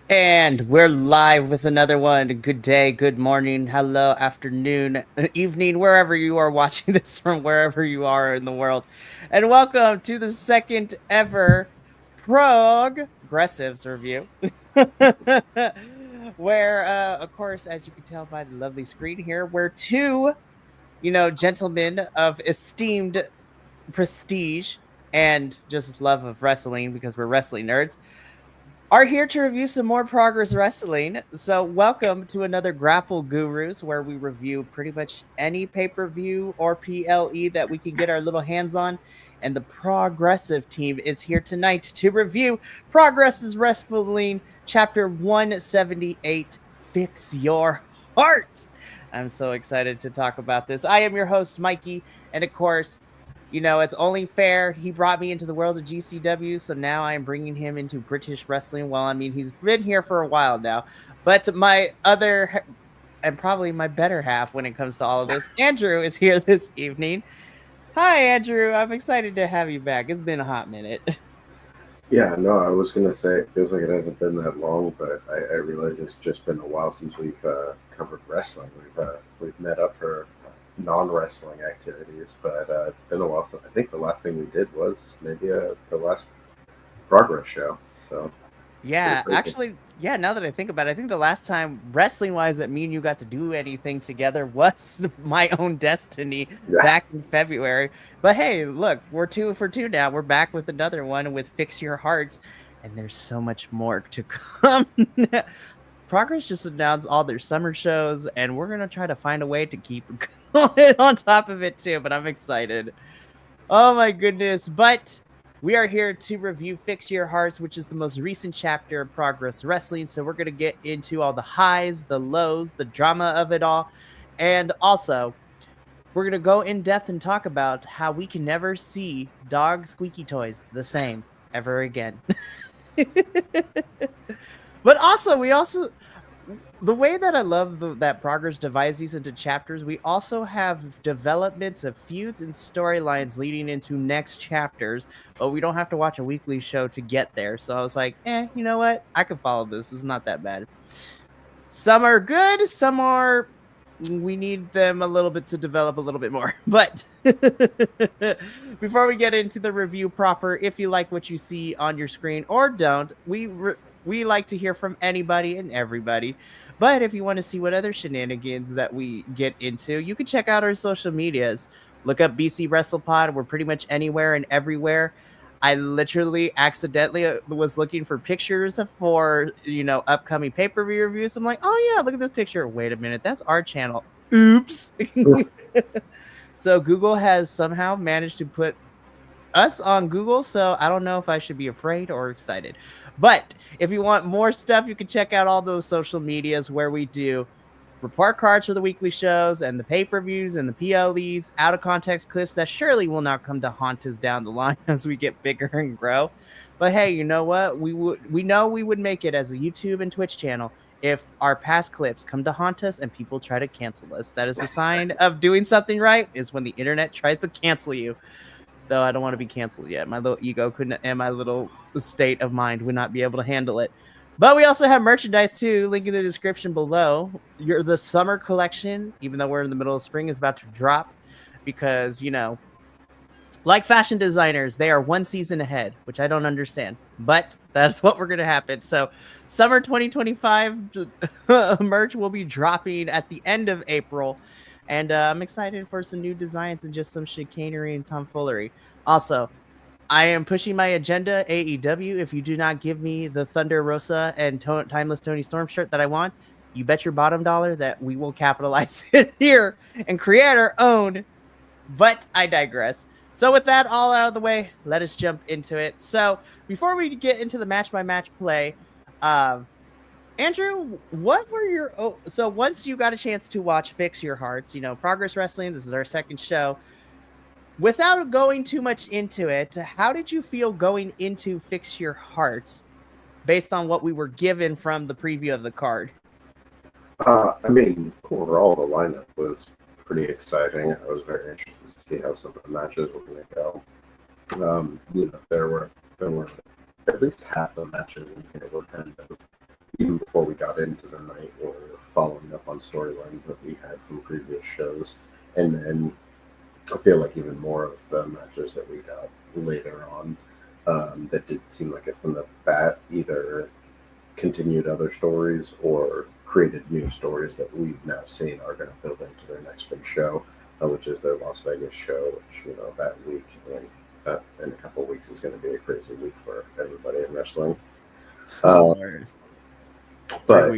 And we're live with another one. Good day, good morning, hello, afternoon, evening, wherever you are watching this from, wherever you are in the world. And welcome to the second ever Progressives review. Where, of course, as you can tell by the lovely screen here, we're two, gentlemen of esteemed prestige and just love of wrestling because we're wrestling nerds are here to review some more Progress Wrestling. So, welcome to another Grapple Gurus, where we review pretty much any pay-per-view or PLE that we can get our little hands on. And the Progressive team is here tonight to review Progress Wrestling Chapter 178, Fix Your Hearts. I'm so excited to talk about this. I am your host, Mikey, and of course, it's only fair. He brought me into the world of GCW, so now I am bringing him into British wrestling. Well, I mean, he's been here for a while now. But my other, and probably my better half when it comes to all of this, Andrew is here this evening. Hi, Andrew. I'm excited to have you back. It's been a hot minute. Yeah, no, I was gonna say it feels like it hasn't been that long, but I realize it's just been a while since we've covered wrestling. We've met up for non-wrestling activities, but it's been a while. Since, I think the last thing we did was maybe the last Progress show. So Yeah, actually, now that I think about it, I think the last time wrestling-wise that me and you got to do anything together was My Own Destiny back in February. But hey, look, we're 2 for 2 now. We're back with another one with Fix Your Hearts, and there's so much more to come. Progress just announced all their summer shows, and we're going to try to find a way to keep going on top of it too, but I'm excited. Oh my goodness, but we are here to review Fix Your Hearts, which is the most recent chapter of Progress Wrestling. So we're going to get into all the highs, the lows, the drama of it all. And also, we're going to go in depth and talk about how we can never see dog squeaky toys the same ever again. But also, the way that I love that Progress divides these into chapters, we also have developments of feuds and storylines leading into next chapters, but we don't have to watch a weekly show to get there. So I was like, you know what? I can follow this. It's not that bad. Some are good, some are we need them a little bit to develop a little bit more. But before we get into the review proper, if you like what you see on your screen or don't, we like to hear from anybody and everybody. But if you want to see what other shenanigans that we get into, you can check out our social medias. Look up BC WrestlePod. We're pretty much anywhere and everywhere. I literally accidentally was looking for pictures for, upcoming pay-per-view reviews. I'm like, oh yeah, look at this picture. Wait a minute, that's our channel. Oops. So Google has somehow managed to put us on Google, so I don't know if I should be afraid or excited. But if you want more stuff, you can check out all those social medias where we do report cards for the weekly shows and the pay-per-views and the PLEs, out of context clips that surely will not come to haunt us down the line as we get bigger and grow. But hey, you know what? We know we would make it as a YouTube and Twitch channel if our past clips come to haunt us and people try to cancel us. That is a sign of doing something right, is when the internet tries to cancel you. Though I don't want to be canceled yet. My little ego couldn't, and my little state of mind would not be able to handle it. But we also have merchandise too. Link in the description below. The summer collection, even though we're in the middle of spring, is about to drop because, like fashion designers, they are one season ahead, which I don't understand. But that's what we're going to happen. So summer 2025 merch will be dropping at the end of April. And I'm excited for some new designs and just some chicanery and tomfoolery. Also, I am pushing my agenda, AEW. If you do not give me the Thunder Rosa and Timeless Tony Storm shirt that I want, you bet your bottom dollar that we will capitalize it here and create our own. But I digress. So with that all out of the way, let us jump into it. So before we get into the match-by-match play, Andrew, what were your... so once you got a chance to watch Fix Your Hearts, Progress Wrestling, this is our second show. Without going too much into it, how did you feel going into Fix Your Hearts based on what we were given from the preview of the card? Overall, the lineup was pretty exciting. I was very interested to see how some of the matches were going to go. There were at least half the matches in here were kind of before we got into the night were following up on storylines that we had from previous shows, and then I feel like even more of the matches that we got later on that did seem like it from the bat either continued other stories or created new stories that we've now seen are going to build into their next big show, which is their Las Vegas show, which, that week in a couple of weeks is going to be a crazy week for everybody in wrestling. But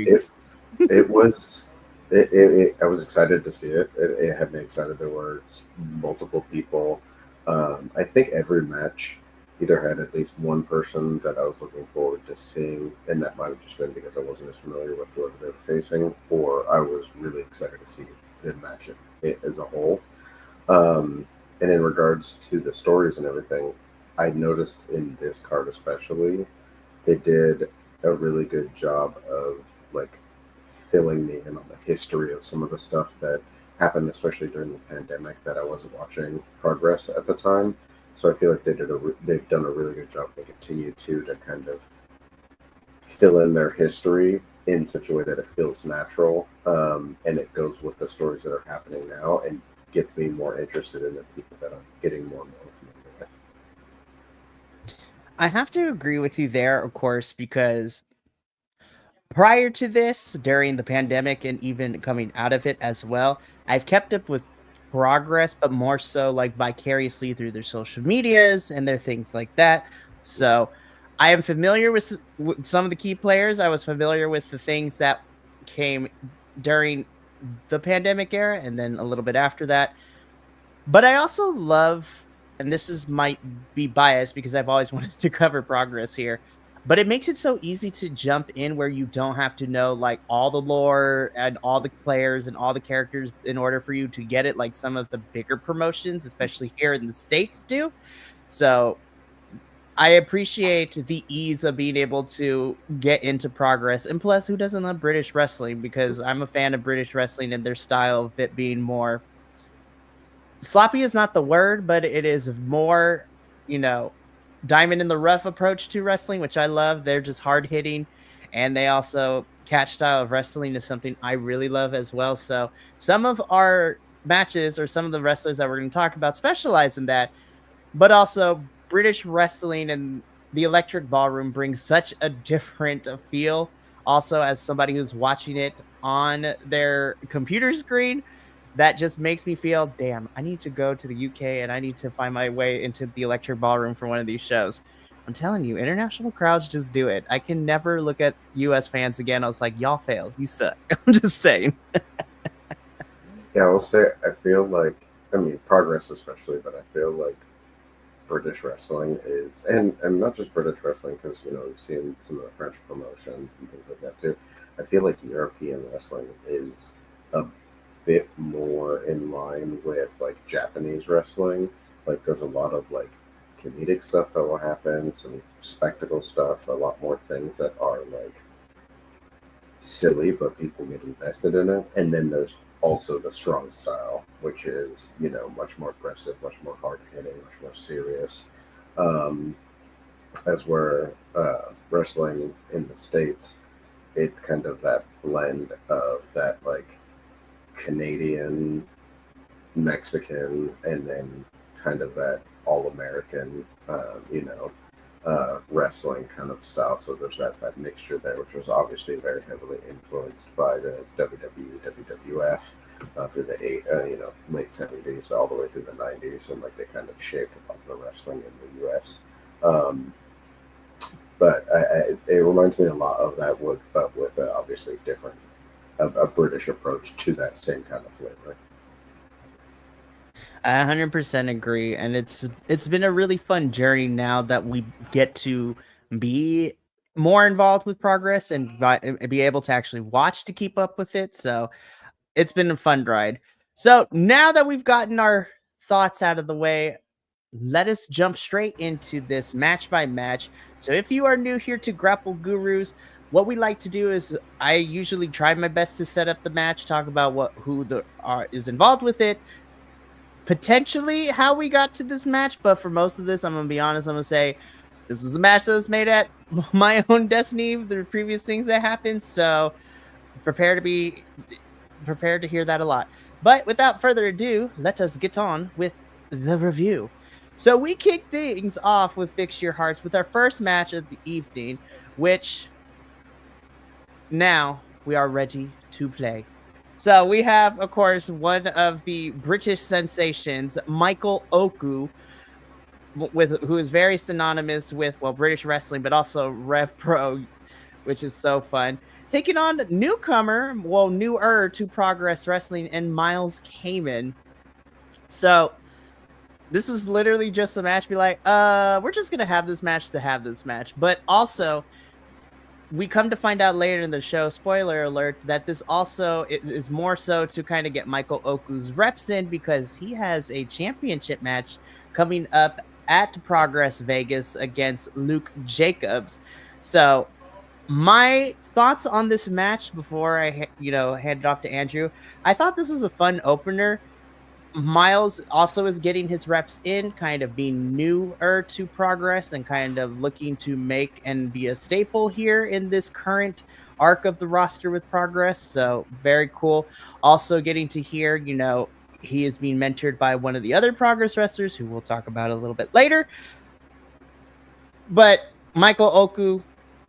it was, I was excited to see it. It had me excited. There were multiple people. I think every match either had at least one person that I was looking forward to seeing, and that might have just been because I wasn't as familiar with whoever they were facing, or I was really excited to see the match as a whole. And in regards to the stories and everything, I noticed in this card especially, they did a really good job of like filling me in on the history of some of the stuff that happened, especially during the pandemic, that I wasn't watching Progress at the time. So I feel like they've done a really good job. They continue to kind of fill in their history in such a way that it feels natural, and it goes with the stories that are happening now, and gets me more interested in the people that I'm getting more and more familiar with. I have to agree with you there, of course, because prior to this, during the pandemic and even coming out of it as well, I've kept up with Progress, but more so like vicariously through their social medias and their things like that. So I am familiar with some of the key players. I was familiar with the things that came during the pandemic era and then a little bit after that. But I also love, and might be biased because I've always wanted to cover Progress here, but it makes it so easy to jump in where you don't have to know like all the lore and all the players and all the characters in order for you to get it, like some of the bigger promotions, especially here in the States, do. So I appreciate the ease of being able to get into Progress. And plus, who doesn't love British wrestling? Because I'm a fan of British wrestling and their style of it being more sloppy is not the word, but it is more, diamond in the rough approach to wrestling, which I love. They're just hard hitting, and they also catch style of wrestling is something I really love as well. So some of our matches or some of the wrestlers that we're going to talk about specialize in that, but also British wrestling and the Electric Ballroom brings such a different feel. Also, as somebody who's watching it on their computer screen, that just makes me feel, damn, I need to go to the UK and I need to find my way into the Electric Ballroom for one of these shows. I'm telling you, international crowds just do it. I can never look at US fans again. I was like, y'all failed. You suck. I'm just saying. Yeah, I will say, I feel like, Progress especially, but I feel like British wrestling is, and not just British wrestling, because, we've seen some of the French promotions and things like that too. I feel like European wrestling is a bit more in line with like Japanese wrestling. Like there's a lot of like comedic stuff that will happen, some spectacle stuff, a lot more things that are like silly but people get invested in it. And then there's also the strong style, which is much more aggressive, much more hard hitting, much more serious. As we're wrestling in the States, it's kind of that blend of that like Canadian, Mexican, and then kind of that all-American, wrestling kind of style. So there's that mixture there, which was obviously very heavily influenced by the WWE, WWF through the late 70s all the way through the 90s, and like they kind of shaped a lot of the wrestling in the U.S. But it reminds me a lot of that, but with obviously different. A British approach to that same kind of flavor. I 100% agree, and it's been a really fun journey now that we get to be more involved with Progress and be able to actually watch to keep up with it. So it's been a fun ride. So now that we've gotten our thoughts out of the way, let us jump straight into this match by match. So if you are new here to Grapple Gurus, what we like to do is I usually try my best to set up the match, talk about who is involved with it, potentially how we got to this match. But for most of this, I'm going to be honest, I'm going to say This was a match that was made at my own destiny, the previous things that happened. So prepare to be prepared to hear that a lot. But without further ado, let us get on with the review. So we kick things off with Fix Your Hearts with our first match of the evening, which now we are ready to play. So we have, of course, one of the British sensations, Michael Oku, who is very synonymous with British wrestling, but also Rev Pro, which is so fun. Taking on newcomer, newer to Progress Wrestling, and Miles Kamen. So this was literally just a match. Be like, we're just gonna have this match to have this match, but also we come to find out later in the show, spoiler alert, that this also is more so to kind of get Michael Oku's reps in because he has a championship match coming up at Progress Vegas against Luke Jacobs. So my thoughts on this match before I, hand it off to Andrew, I thought this was a fun opener. Miles also is getting his reps in, kind of being newer to Progress and kind of looking to make and be a staple here in this current arc of the roster with Progress. So very cool. Also getting to hear, he is being mentored by one of the other Progress wrestlers who we'll talk about a little bit later. But Michael Oku,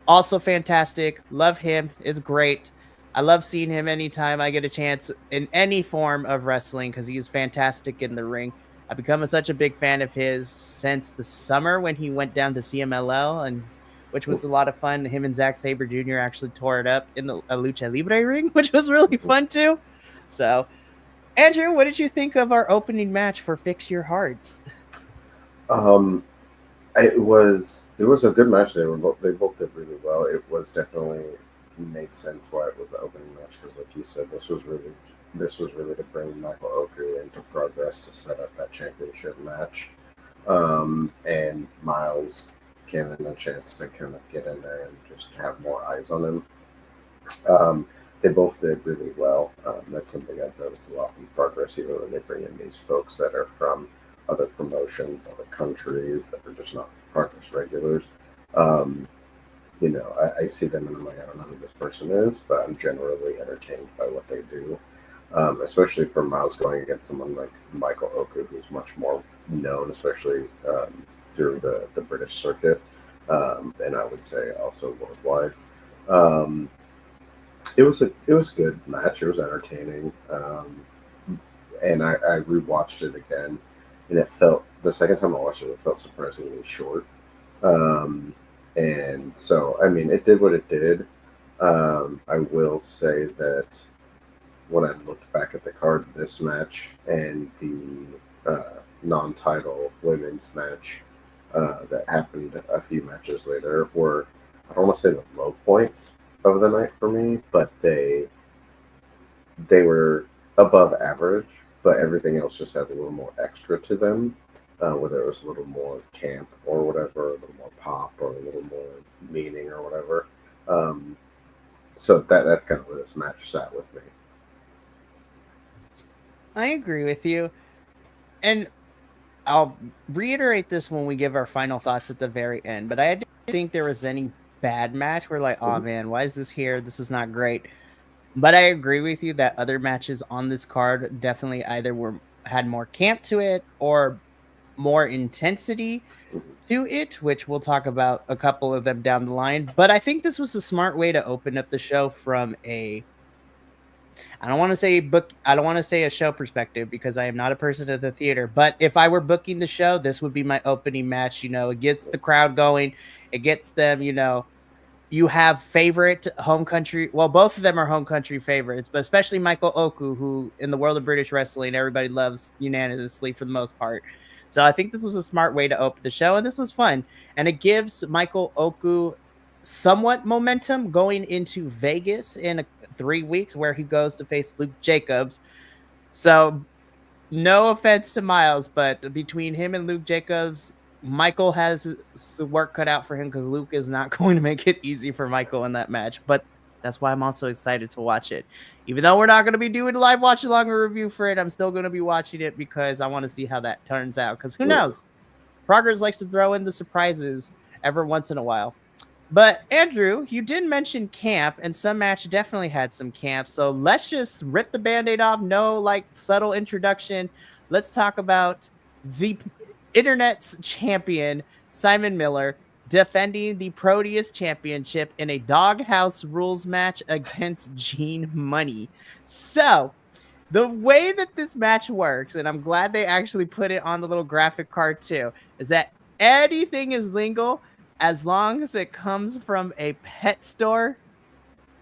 also fantastic. Love him. Is great. I love seeing him anytime I get a chance in any form of wrestling because he is fantastic in the ring. I've become such a big fan of his since the summer when he went down to CMLL, and which was a lot of fun. Him and Zack Sabre Jr. actually tore it up in a Lucha Libre ring, which was really fun too. So, Andrew, what did you think of our opening match for Fix Your Hearts? It was a good match. They both did really well. It was definitely made sense why it was the opening match because, like you said, this was really to bring Michael Oku into Progress to set up that championship match, and Miles given a chance to kind of get in there and just have more eyes on him. They both did really well. That's something I've noticed a lot in Progress, even when they bring in these folks that are from other promotions, other countries that are just not Progress regulars. I see them and I'm like, I don't know who this person is, but I'm generally entertained by what they do. Especially for Miles going against someone like Michael Oku, who's much more known, especially through the British circuit, and I would say also worldwide. It was a good match. It was entertaining, and I rewatched it again, and the second time I watched it felt surprisingly short. And so, I mean, it did what it did. I will say that when I looked back at the card of this match and the non-title women's match that happened a few matches later were, I don't want to say the low points of the night for me, but they were above average, but everything else just had a little more extra to them. Whether it was a little more camp or whatever, a little more pop or a little more meaning or whatever. So that's kind of where this match sat with me. I agree with you. And I'll reiterate this when we give our final thoughts at the very end, but I didn't think there was any bad match. We're like, oh man, why is this here? This is not great. But I agree with you that other matches on this card definitely either had more camp to it or more intensity to it, which we'll talk about a couple of them down the line. But I think this was a smart way to open up the show from I don't want to say a show perspective because I am not a person at the theater, but if I were booking the show, this would be my opening match. It gets the crowd going. It gets them, you have favorite home country. Well, both of them are home country favorites, but especially Michael Oku, who in the world of British wrestling, everybody loves unanimously for the most part. So I think this was a smart way to open the show, and this was fun. And it gives Michael Oku somewhat momentum going into Vegas in 3 weeks where he goes to face Luke Jacobs. So no offense to Miles, but between him and Luke Jacobs, Michael has some work cut out for him because Luke is not going to make it easy for Michael in that match. But that's why I'm also excited to watch it. Even though we're not going to be doing a live watch along a review for it, I'm still going to be watching it because I want to see how that turns out. Because who knows? Progress likes to throw in the surprises every once in a while. But Andrew, you did mention camp, and some match definitely had some camp. So let's just rip the band-aid off. No like subtle introduction. Let's talk about the internet's champion, Simon Miller, defending the Proteus Championship in a doghouse rules match against Gene Money. So the way that this match works, and I'm glad they actually put it on the little graphic card too, is that anything is legal as long as it comes from a pet store.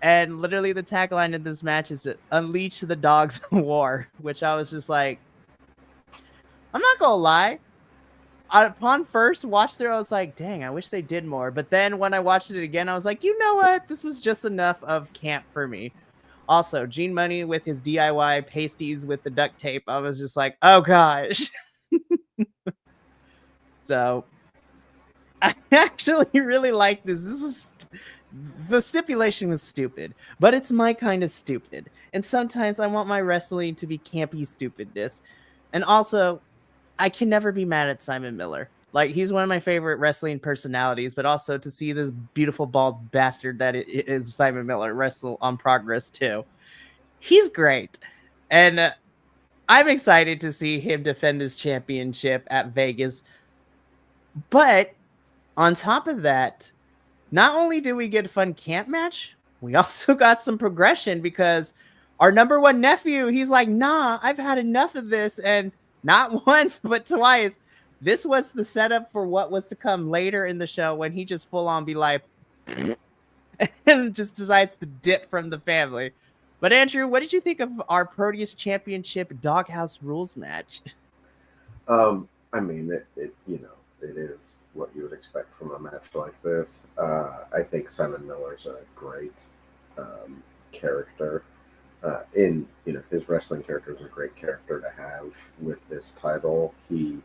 And literally the tagline of this match is unleash the dogs of war, which I was just like, I'm not gonna lie. Upon first watch through, I was like, dang, I wish they did more. But then when I watched it again, I was like, you know what? This was just enough of camp for me. Also, Gene Money with his DIY pasties with the duct tape. I was just like, oh gosh. So I actually really like this. The stipulation was stupid, but it's my kind of stupid. And sometimes I want my wrestling to be campy stupidness. And also, I can never be mad at Simon Miller. Like, he's one of my favorite wrestling personalities, but also to see this beautiful bald bastard that is Simon Miller wrestle on Progress too. He's great. And I'm excited to see him defend his championship at Vegas. But on top of that, not only do we get a fun camp match, we also got some progression because our number one nephew, he's like, nah, I've had enough of this. And not once, but twice, this was the setup for what was to come later in the show when he just full on be like, and just decides to dip from the family. But Andrew, what did you think of our Proteus Championship Doghouse Rules match? I mean, it is what you would expect from a match like this. I think Simon Miller's a great character. His wrestling character is a great character to have with this title. He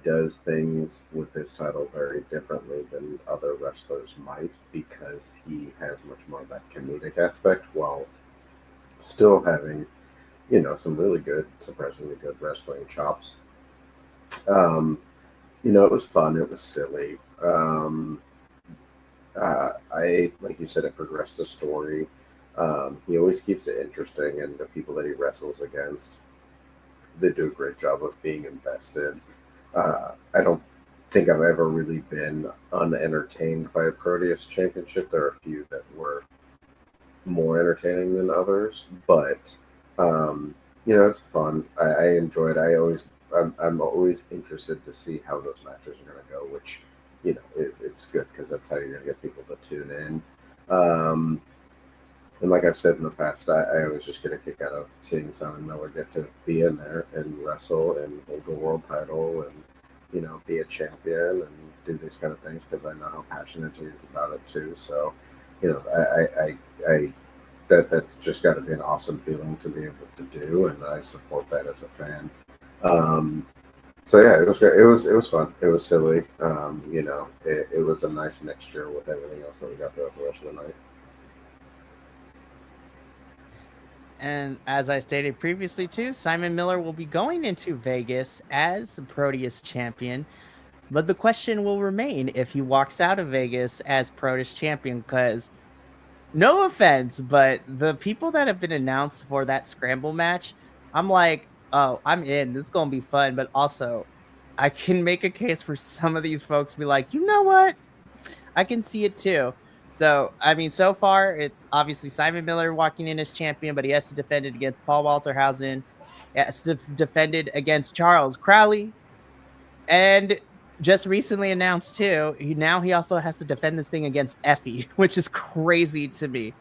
does things with this title very differently than other wrestlers might because he has much more of that comedic aspect while still having, some really good, surprisingly good wrestling chops. It was fun. It was silly. I like you said, it progressed the story. He always keeps it interesting, and the people that he wrestles against, they do a great job of being invested. I don't think I've ever really been unentertained by a Proteus Championship. There are a few that were more entertaining than others, but it's fun. I enjoy it. I'm always interested to see how those matches are going to go, which it's good because that's how you're going to get people to tune in. And like I've said in the past, I always just get a kick out of seeing Simon Miller get to be in there and wrestle and hold the world title and be a champion and do these kind of things because I know how passionate he is about it too. So that's just got to be an awesome feeling to be able to do, and I support that as a fan. So yeah, it was great. It was fun. It was silly. It was a nice mixture with everything else that we got throughout the rest of the night. And as I stated previously too, Simon Miller will be going into Vegas as Proteus champion. But the question will remain if he walks out of Vegas as Proteus champion, because no offense, but the people that have been announced for that scramble match, I'm like, oh, I'm in. This is going to be fun. But also, I can make a case for some of these folks to be like, you know what? I can see it too. So, I mean, so far, it's obviously Simon Miller walking in as champion, but he has to defend it against Paul Walterhausen. He has to defend it against Charles Crowley. And just recently announced, too, he also has to defend this thing against Effie, which is crazy to me.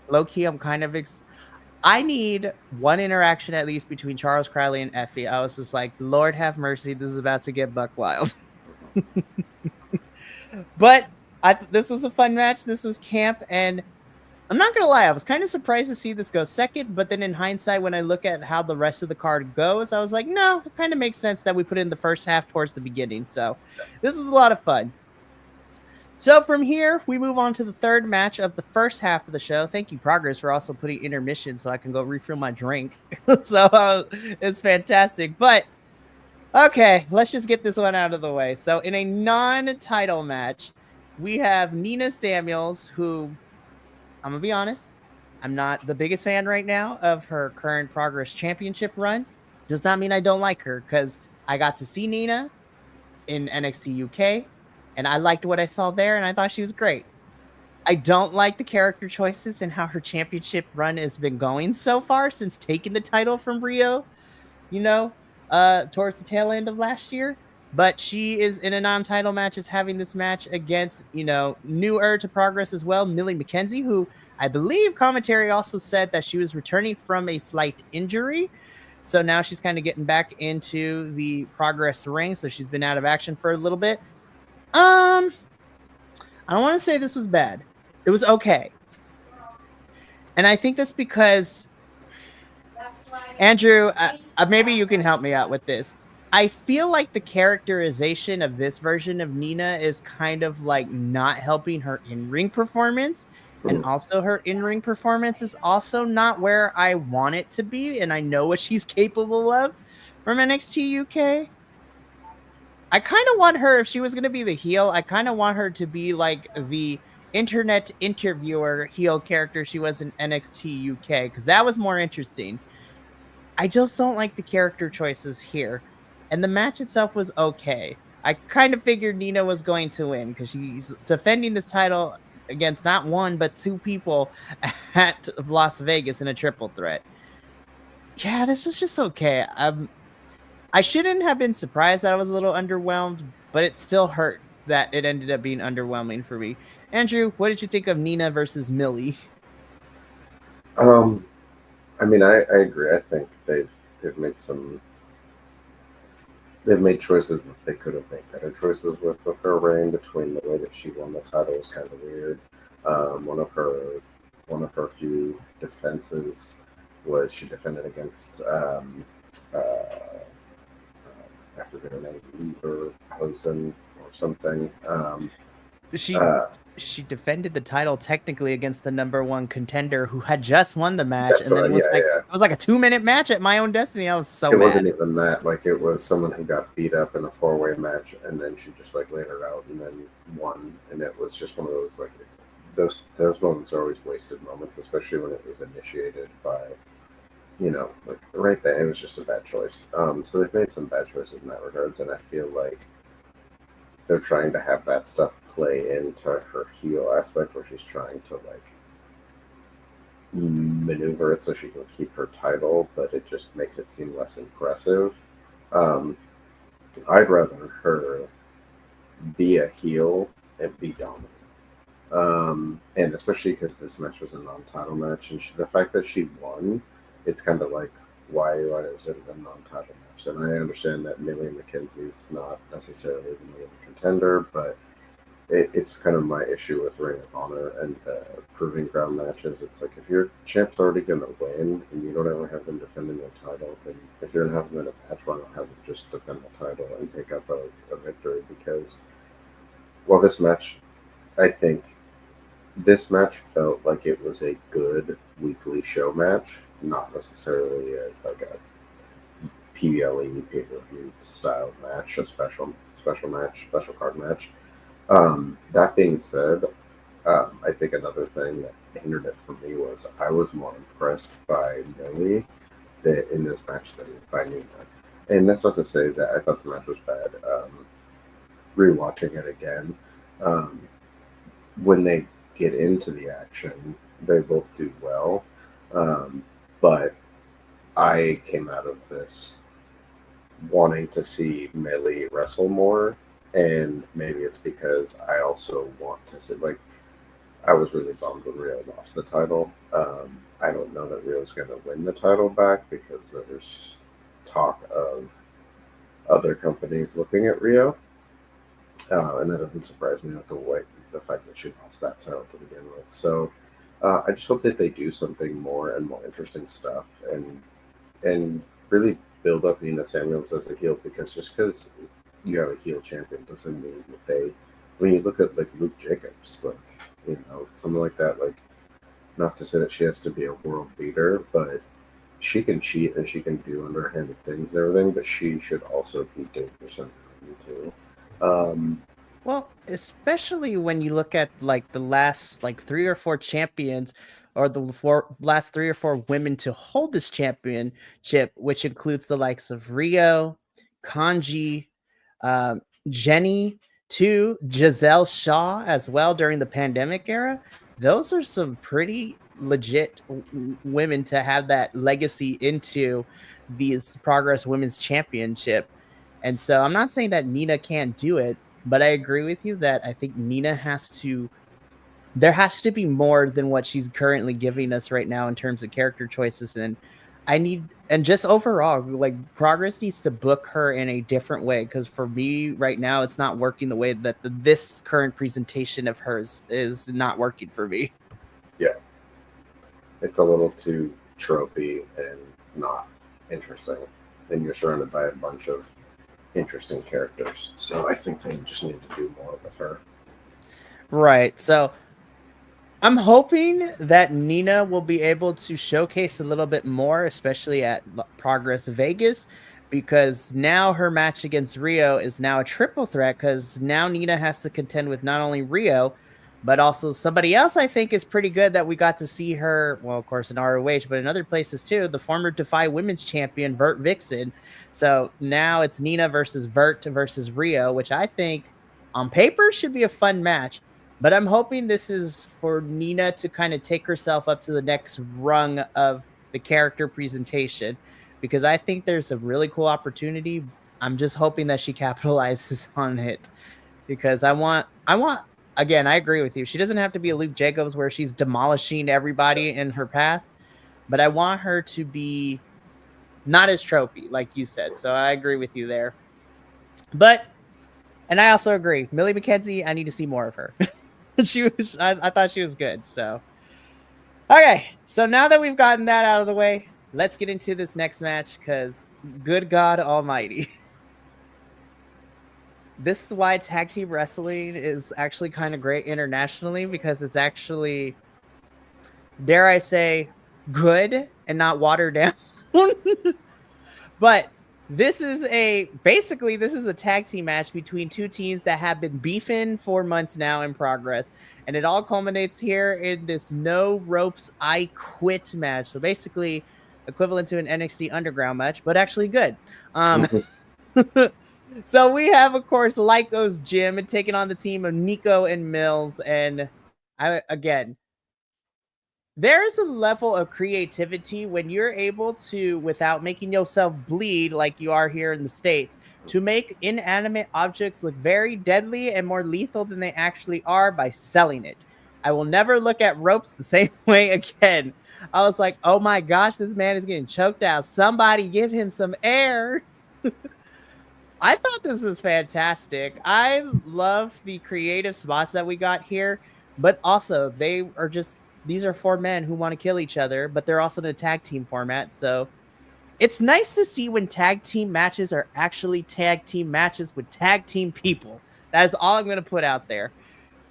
Low-key, I'm kind of... I need one interaction at least between Charles Crowley and Effie. I was just like, Lord have mercy, this is about to get buck wild. But... this was a fun match. This was camp, and I'm not gonna lie, I was kind of surprised to see this go second, but then in hindsight, when I look at how the rest of the card goes, I was like, no, it kind of makes sense that we put in the first half towards the beginning. So this is a lot of fun. So from here, we move on to the third match of the first half of the show. Thank you, Progress, for also putting intermission so I can go refill my drink. So it's fantastic. But Okay, let's just get this one out of the way. So, in a non-title match, we have Nina Samuels, who I'm gonna be honest, I'm not the biggest fan right now of her current Progress Championship run. Does not mean I don't like her because I got to see Nina in NXT UK, and I liked what I saw there, and I thought she was great. I don't like the character choices and how her championship run has been going so far since taking the title from Rio, you know, towards the tail end of last year. But she is in a non-title match, is having this match against, newer to Progress as well, Millie McKenzie, who I believe commentary also said that she was returning from a slight injury. So now she's kind of getting back into the Progress ring. So she's been out of action for a little bit. I don't want to say this was bad. It was okay. And I think that's because Andrew, maybe you can help me out with this. I feel like the characterization of this version of Nina is kind of like not helping her in-ring performance. And also her in-ring performance is also not where I want it to be. And I know what she's capable of from NXT UK. I kind of want her, if she was going to be the heel, I kind of want her to be like the internet interviewer heel character she was in NXT UK, because that was more interesting. I just don't like the character choices here. And the match itself was okay. I kind of figured Nina was going to win because she's defending this title against not one, but two people at Las Vegas in a triple threat. Yeah, this was just okay. I shouldn't have been surprised that I was a little underwhelmed, but it still hurt that it ended up being underwhelming for me. Andrew, what did you think of Nina versus Millie? I mean, I agree. I think they've made they've made choices that they could have made better choices with her reign. Between the way that she won the title was kind of weird. One of her few defenses was she defended against I forget her name, Eva Hosen or something. She she defended the title technically against the number one contender who had just won the match, and then it was it was like a 2-minute match at My Own Destiny. I was so mad. It wasn't even that. Like, it was someone who got beat up in a 4-way match, and then she just like laid her out and then won, and it was just one of those like those moments are always wasted moments, especially when it was initiated by like right there. It was just a bad choice. So they've made some bad choices in that regards, and I feel like they're trying to have that stuff play into her heel aspect, where she's trying to like maneuver it so she can keep her title, but it just makes it seem less impressive. I'd rather her be a heel and be dominant. And especially because this match was a non-title match, and the fact that she won, it's kind of like, why is it a non-title match? And I understand that Millie McKenzie's not necessarily the number one contender, but it's kind of my issue with Ring of Honor and proving ground matches. It's like, if your champ's already going to win and you don't ever have them defending the title, then if you're going to have them in a match, why not have them just defend the title and pick up a victory? Because, well, I think this match felt like it was a good weekly show match, not necessarily like a PLE pay-per-view style match, a special match, special card match. That being said, I think another thing that hindered it for me was I was more impressed by Millie in this match than by Nina. And that's not to say that I thought the match was bad. Rewatching it again, when they get into the action, they both do well. But I came out of this wanting to see Millie wrestle more, and maybe it's because I also want to see, like, I was really bummed when Rio lost the title. I don't know that Rio's going to win the title back because there's talk of other companies looking at Rio, and that doesn't surprise me with the fact that she lost that title to begin with. So I just hope that they do something more and more interesting stuff, and really build up Nina Samuels as a heel, because just because you have a heel champion doesn't mean that when you look at like Luke Jacobs, like, someone like that, like, not to say that she has to be a world beater, but she can cheat and she can do underhanded things and everything, but she should also be dangerous in the ring too. Well, especially when you look at like the last like 3 or 4 champions, or the last 3 or 4 women to hold this championship, which includes the likes of Rio, Kanji, um, Jenny, to Giselle Shaw as well during the pandemic era. Those are some pretty legit women to have that legacy into these Progress Women's Championship. And so I'm not saying that Nina can't do it, but I agree with you that I think Nina there has to be more than what she's currently giving us right now in terms of character choices. And just overall, like, Progress needs to book her in a different way. Cause for me right now, it's not working the way that this current presentation of hers is not working for me. Yeah, it's a little too tropey and not interesting. And you're surrounded by a bunch of interesting characters. So I think they just need to do more with her. Right. So I'm hoping that Nina will be able to showcase a little bit more, especially at Progress Vegas, because now her match against Rio is now a triple threat, because now Nina has to contend with not only Rio, but also somebody else I think is pretty good that we got to see her, well, of course, in ROH, but in other places too, the former Defy Women's Champion, Vert Vixen. So now it's Nina versus Vert versus Rio, which I think on paper should be a fun match. But I'm hoping this is for Nina to kind of take herself up to the next rung of the character presentation, because I think there's a really cool opportunity. I'm just hoping that she capitalizes on it, because again, I agree with you. She doesn't have to be a Luke Jacobs where she's demolishing everybody in her path, but I want her to be not as tropey, like you said. So I agree with you there. And I also agree, Millie McKenzie, I need to see more of her. I thought she was good. So, okay. So now that we've gotten that out of the way, let's get into this next match, because good God Almighty. This is why tag team wrestling is actually kind of great internationally, because it's actually, dare I say, good and not watered down. But this is basically a tag team match between two teams that have been beefing for months now in Progress. And it all culminates here in this no ropes, I quit match. So basically equivalent to an NXT Underground match, but actually good. So we have, of course, Lyco's Jim and taking on the team of Nico and Mills. And again, there is a level of creativity when you're able to, without making yourself bleed like you are here in the States, to make inanimate objects look very deadly and more lethal than they actually are by selling it. I will never look at ropes the same way again. I was like, oh my gosh, this man is getting choked out. Somebody give him some air. I thought this was fantastic. I love the creative spots that we got here, but also these are 4 men who want to kill each other, but they're also in a tag team format. So it's nice to see when tag team matches are actually tag team matches with tag team people. That is all I'm going to put out there.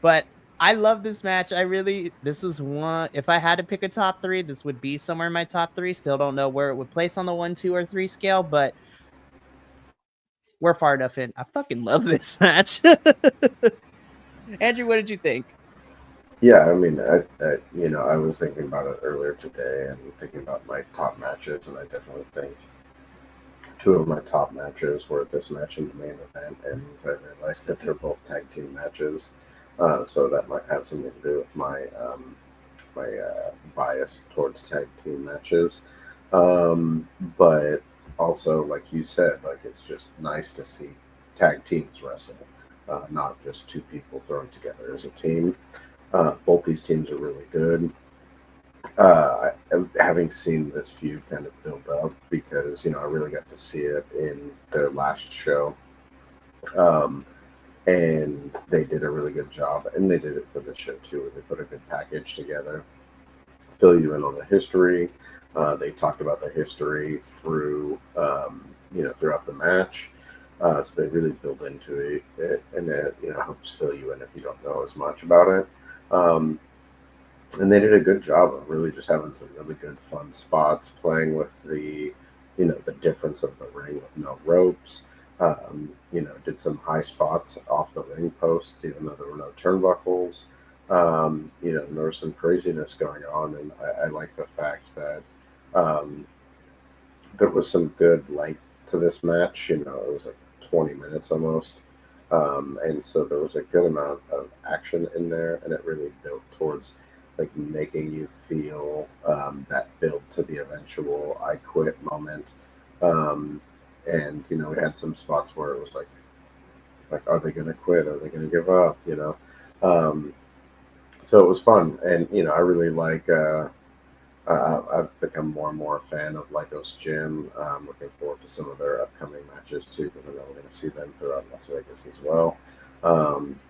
But I love this match. This was one, if I had to pick a top 3, this would be somewhere in my top 3. Still don't know where it would place on the 1, 2, or 3 scale, but we're far enough in. I fucking love this match. Andrew, what did you think? Yeah, I mean, I was thinking about it earlier today and thinking about my top matches, and I definitely think 2 of my top matches were this match and the main event, and I realized that they're both tag team matches, so that might have something to do with my bias towards tag team matches. But also, like you said, like, it's just nice to see tag teams wrestle, not just 2 people thrown together as a team. Both these teams are really good. Having seen this feud kind of build up, because I really got to see it in their last show, and they did a really good job, and they did it for the show too, where they put a good package together, fill you in on the history. They talked about the history through throughout the match. So they really build into it, and it helps fill you in if you don't know as much about it. and they did a good job of really just having some really good fun spots, playing with the difference of the ring with no ropes. Did some high spots off the ring posts, even though there were no turnbuckles. There was some craziness going on, and I like the fact that um, there was some good length to this match. It was like 20 minutes almost. And so there was a good amount of action in there, and it really built towards like making you feel that build to the eventual "I quit" moment. Um, and we had some spots where it was like, are they going to quit? Are they going to give up? Um, so it was fun, and I really like. I've become more and more a fan of Lycos Gym. Looking forward to some of their upcoming matches too, because I know we're going to see them throughout Las Vegas as well.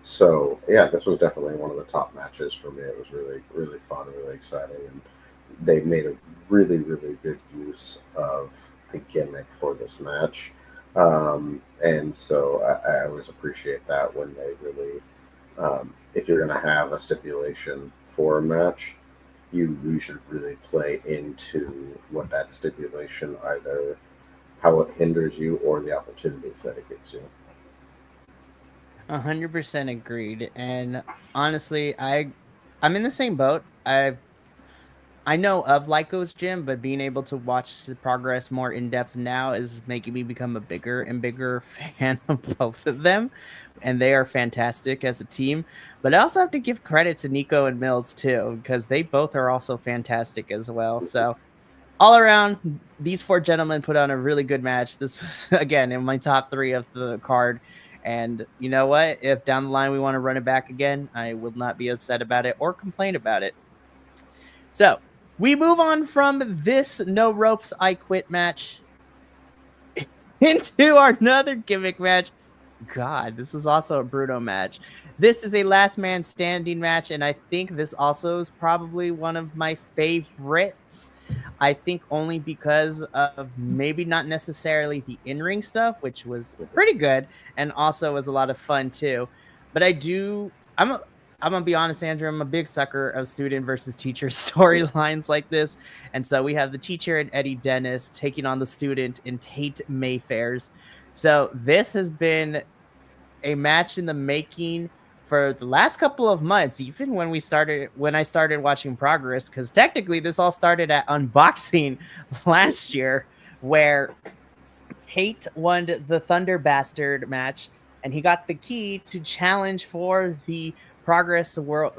So yeah, this was definitely one of the top matches for me. It was really, really fun, really exciting, and they made a really, really good use of the gimmick for this match. And so I always appreciate that when they really, if you're going to have a stipulation for a match, you should really play into what that stipulation, either how it hinders you or the opportunities that it gives you. 100% agreed. And honestly, I'm in the same boat. I know of Lyco's gym, but being able to watch the progress more in depth now is making me become a bigger and bigger fan of both of them. And they are fantastic as a team. But I also have to give credit to Nico and Mills too, because they both are also fantastic as well. So all around, these four gentlemen put on a really good match. This was again in my top three of the card. And you know what? If down the line we want to run it back again, I will not be upset about it or complain about it. So we move on from this no ropes I quit match into our another gimmick match. God, this is also a Bruno match. This is a last man standing match, and I think this also is probably one of my favorites. I think only because of maybe not necessarily the in-ring stuff, which was pretty good and also was a lot of fun too. But I'm gonna be honest, Andrew. I'm a big sucker of student versus teacher storylines like this, and so we have the teacher and Eddie Dennis taking on the student in Tate Mayfair's. So this has been a match in the making for the last couple of months, even when I started watching Progress, because technically this all started at unboxing last year, where Tate won the Thunder Bastard match, and he got the key to challenge for the Progress World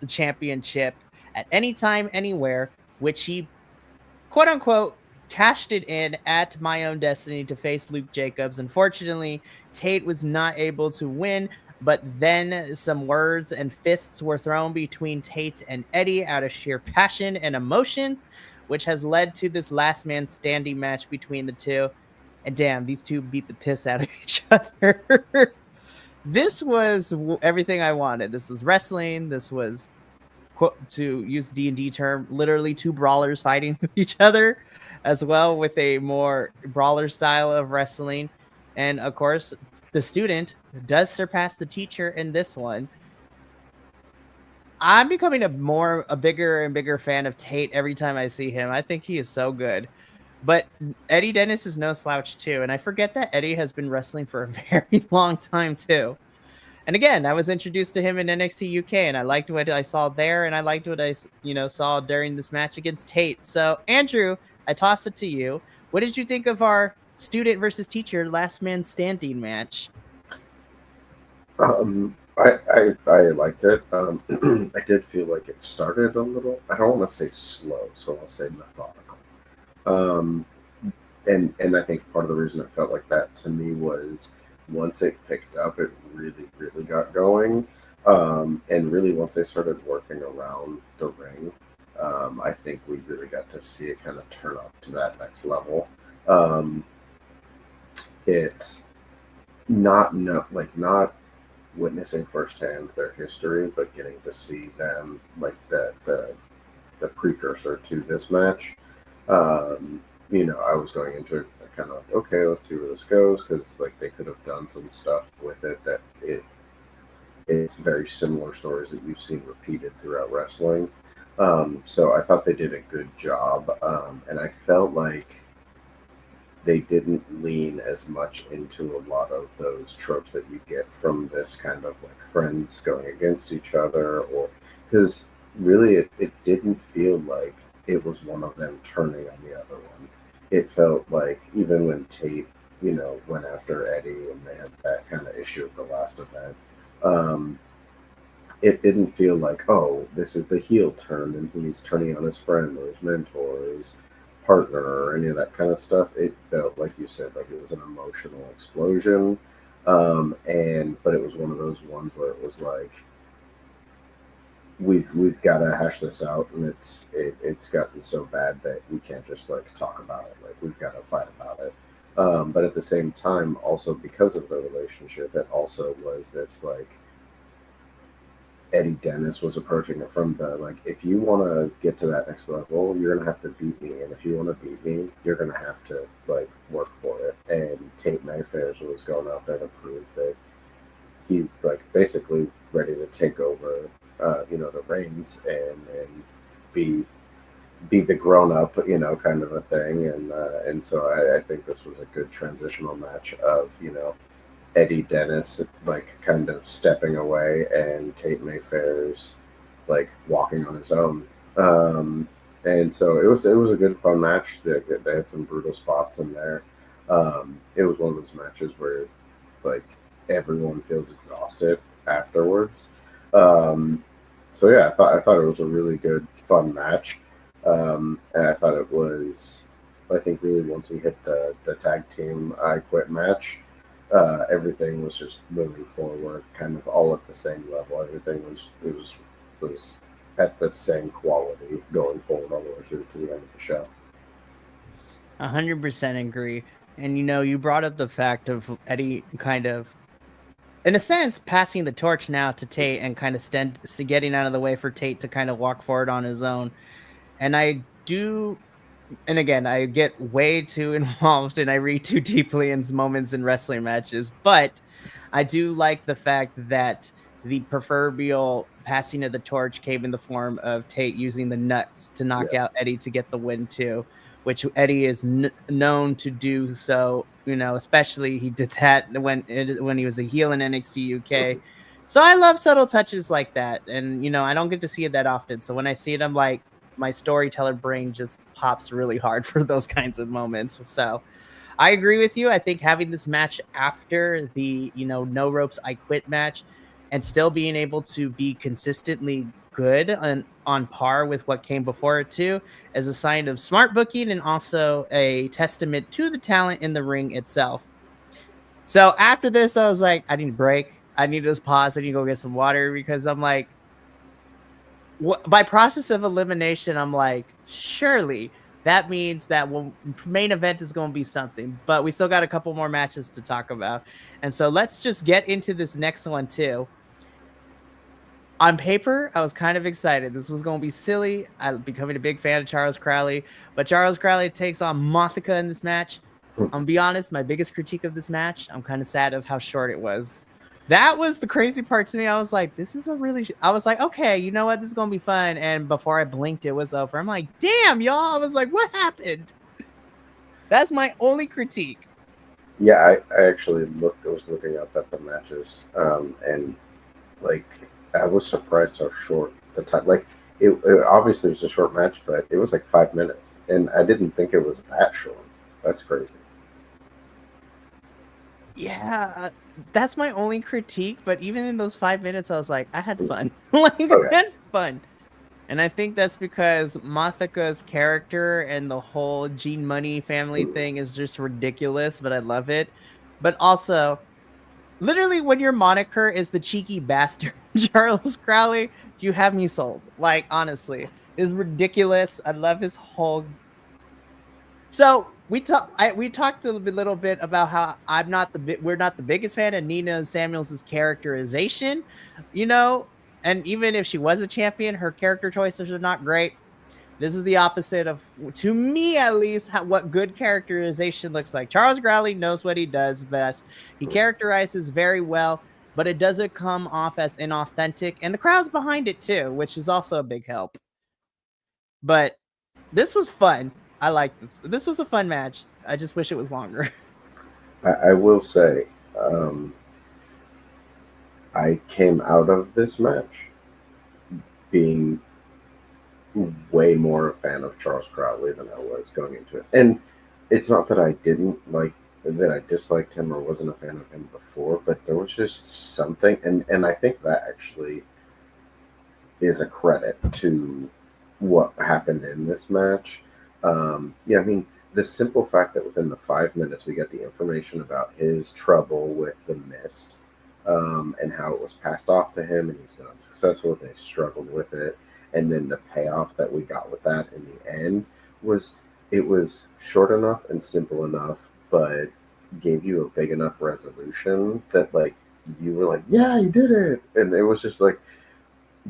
Championship at any time, anywhere, which he quote unquote cashed it in at My Own Destiny to face Luke Jacobs. Unfortunately, Tate was not able to win, but then some words and fists were thrown between Tate and Eddie out of sheer passion and emotion, which has led to this last man standing match between the two. And damn, these two beat the piss out of each other. This was everything I wanted. This was wrestling. This was, to use D&D term, literally two brawlers fighting with each other, as well, with a more brawler style of wrestling. And of course, the student does surpass the teacher in this one. I'm becoming a bigger and bigger fan of Tate every time I see him. I think he is so good. But Eddie Dennis is no slouch too, and I forget that Eddie has been wrestling for a very long time too. And again, I was introduced to him in NXT UK, and I liked what I saw there, and I liked what I saw during this match against Tate. So, Andrew, I toss it to you. What did you think of our student versus teacher last man standing match? I liked it. I did feel like it started a little. I don't want to say slow, so I'll say methodical. Um, and I think part of the reason it felt like that to me was once it picked up, it really, really got going. And really, once they started working around the ring, I think we really got to see it kind of turn up to that next level. Um, it not witnessing firsthand their history, but getting to see them like the precursor to this match. I was going into it kind of like, okay, let's see where this goes, because like they could have done some stuff with it that it's very similar stories that you've seen repeated throughout wrestling. So I thought they did a good job, and I felt like they didn't lean as much into a lot of those tropes that you get from this kind of like friends going against each other, or because really it didn't feel like it was one of them turning on the other one. It felt like even when Tate, went after Eddie and they had that kind of issue at the last event, um, it didn't feel like, oh, this is the heel turn and he's turning on his friend or his mentor or his partner or any of that kind of stuff. It felt like you said, like it was an emotional explosion. And but it was one of those ones where it was like we've got to hash this out, and it's gotten so bad that we can't just like talk about it. Like we've got to fight about it. But at the same time, also because of the relationship, it also was this like Eddie Dennis was approaching it from the like, if you want to get to that next level, you're gonna have to beat me, and if you want to beat me, you're gonna have to like work for it. And Tate Mayfair's was going out there to prove that he's like basically ready to take over, the reins and be be the grown up, kind of a thing. And so I think this was a good transitional match of Eddie Dennis like kind of stepping away and Tate Mayfair's like walking on his own. And so it was a good fun match. They had some brutal spots in there. It was one of those matches where like everyone feels exhausted afterwards. Um, so yeah, I thought it was a really good fun match. And I thought it was, I think really once we hit the tag team I quit match, everything was just moving forward, kind of all at the same level. Everything was at the same quality going forward all the way through to the end of the show. 100% agree. And you brought up the fact of Eddie kind of, in a sense, passing the torch now to Tate and kind of getting out of the way for Tate to kind of walk forward on his own. And I do, and again, I get way too involved and I read too deeply in moments in wrestling matches, but I do like the fact that the proverbial passing of the torch came in the form of Tate using the nuts to Yeah, knock out Eddie to get the win too, which Eddie is known to do. So, especially he did that when he was a heel in NXT UK. So I love subtle touches like that. And, I don't get to see it that often. So when I see it, I'm like, my storyteller brain just pops really hard for those kinds of moments. So I agree with you. I think having this match after the, no ropes, I quit match and still being able to be consistently good and on par with what came before it too is a sign of smart booking and also a testament to the talent in the ring itself. So after this, I was like, I need a break. I need to just pause. I need to go get some water because I'm like, by process of elimination, I'm like, surely that means that main event is going to be something, but we still got a couple more matches to talk about. And so let's just get into this next one too. On paper, I was kind of excited. This was going to be silly. I'm becoming a big fan of Charles Crowley, but Charles Crowley takes on Mothica in this match. I'm gonna be honest, my biggest critique of this match, I'm kind of sad of how short it was. That was the crazy part to me. I was like, this is I was like, okay, you know what? This is going to be fun. And before I blinked, it was over. I'm like, damn, y'all. I was like, what happened? That's my only critique. yeah. I actually looked. I was looking up at the matches, and like I was surprised how short the time. Like it obviously was a short match, but it was like 5 minutes, and I didn't think it was that short. That's crazy. Yeah, that's my only critique. But even in those 5 minutes, I was like, I had fun. Like, I Okay. had fun. And I think that's because Mothica's character and the whole Gene Money family thing is just ridiculous, but I love it. But also, literally, when your moniker is the cheeky bastard Charles Crowley, you have me sold. Like, honestly, it's ridiculous. I love his whole. So we talked a little bit about how we're not the biggest fan of Nina Samuels' characterization, you know, and even if she was a champion, her character choices are not great. This is the opposite of, to me at least, what good characterization looks like. Charles Crowley knows what he does best. He characterizes very well, but it doesn't come off as inauthentic, and the crowd's behind it too, which is also a big help. But this was fun. I like this. This was a fun match. I just wish it was longer. I will say, I came out of this match being way more a fan of Charles Crowley than I was going into it. And it's not that I didn't like that I disliked him or wasn't a fan of him before, but there was just something, and I think that actually is a credit to what happened in this match. Yeah, I mean, the simple fact that within the 5 minutes we got the information about his trouble with the mist, and how it was passed off to him, and he's been unsuccessful with it, he struggled with it, and then the payoff that we got with that in the end was it was short enough and simple enough, but gave you a big enough resolution that like you were like, yeah, you did it, and it was just like,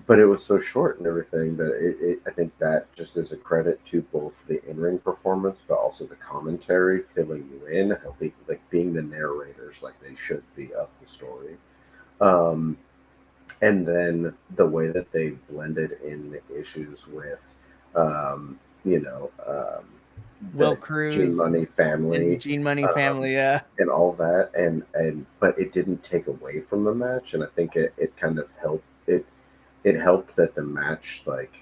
but it was so short and everything that I think that just is a credit to both the in-ring performance, but also the commentary filling you in, helping, like being the narrators like they should be of the story. And then the way that they blended in the issues with, you know, Will the Cruz, Gene Money family, Gene Money family, yeah, and all that, and but it didn't take away from the match, and I think it kind of helped it helped that the match, like,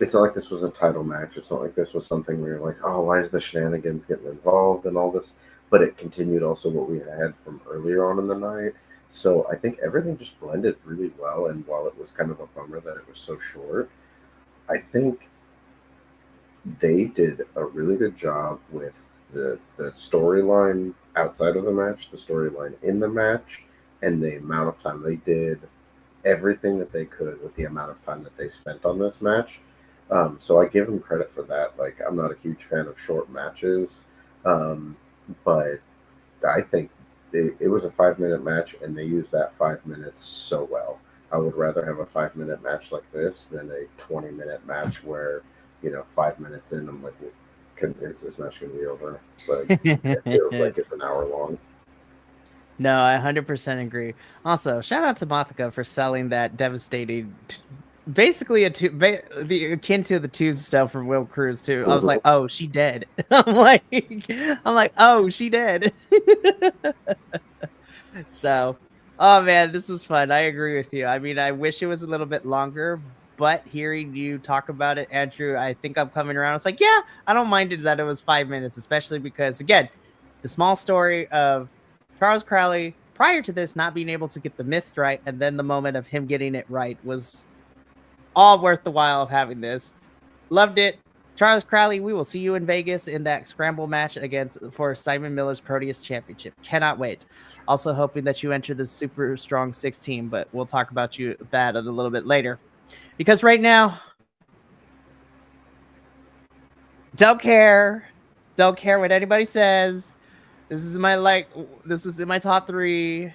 it's not like this was a title match. It's not like this was something where you're like, oh, why is the shenanigans getting involved and all this? But it continued also what we had from earlier on in the night. So I think everything just blended really well. And while it was kind of a bummer that it was so short, I think they did a really good job with the storyline outside of the match, the storyline in the match, and the amount of time they did everything that they could with the amount of time that they spent on this match. So I give them credit for that. Like, I'm not a huge fan of short matches, but I think it was a 5 minute match, and they used that 5 minutes so well. I would rather have a 5 minute match like this than a 20-minute match where, 5 minutes in, I'm like, is this match going to be over? But it feels like it's an hour long. No, I 100% agree. Also, shout out to Mothika for selling that devastating, basically the akin to the tube stuff from Will Cruz too. I was like, oh, she dead. I'm like, oh, she dead. So, oh man, this was fun. I agree with you. I mean, I wish it was a little bit longer, but hearing you talk about it, Andrew, I think I'm coming around. It's like, yeah, I don't mind it that it was 5 minutes, especially because, again, the small story of Charles Crowley prior to this not being able to get the mist right, and then the moment of him getting it right was all worth the while of having this. Loved it. Charles Crowley, we will see you in Vegas in that scramble match for Simon Miller's Proteus Championship. Cannot wait. Also hoping that you enter the Super Strong 16, but we'll talk about that a little bit later. Because right now, don't care what anybody says. This is in my top 3.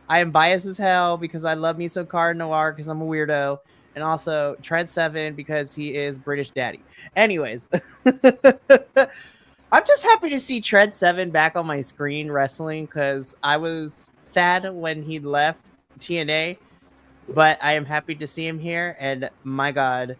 I am biased as hell because I love me some Car Noir because I'm a weirdo. And also Trent Seven because he is British daddy. Anyways, I'm just happy to see Trent Seven back on my screen wrestling because I was sad when he left TNA, but I am happy to see him here. And my God,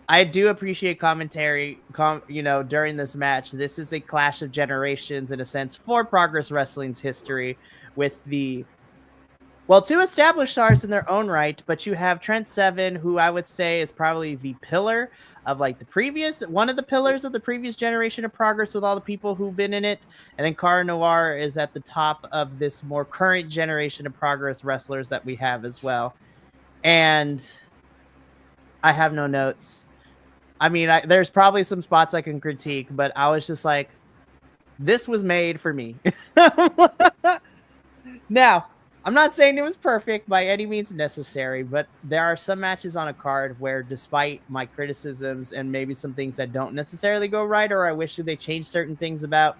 I do appreciate commentary, during this match. This is a clash of generations in a sense for Progress Wrestling's history with two established stars in their own right, but you have Trent Seven, who I would say is probably the pillar of one of the pillars of the previous generation of Progress with all the people who've been in it. And then Cara Noir is at the top of this more current generation of Progress wrestlers that we have as well. And I have no notes. I mean, there's probably some spots I can critique, but I was just like, this was made for me. Now, I'm not saying it was perfect by any means necessary, but there are some matches on a card where, despite my criticisms and maybe some things that don't necessarily go right, or I wish they changed certain things about,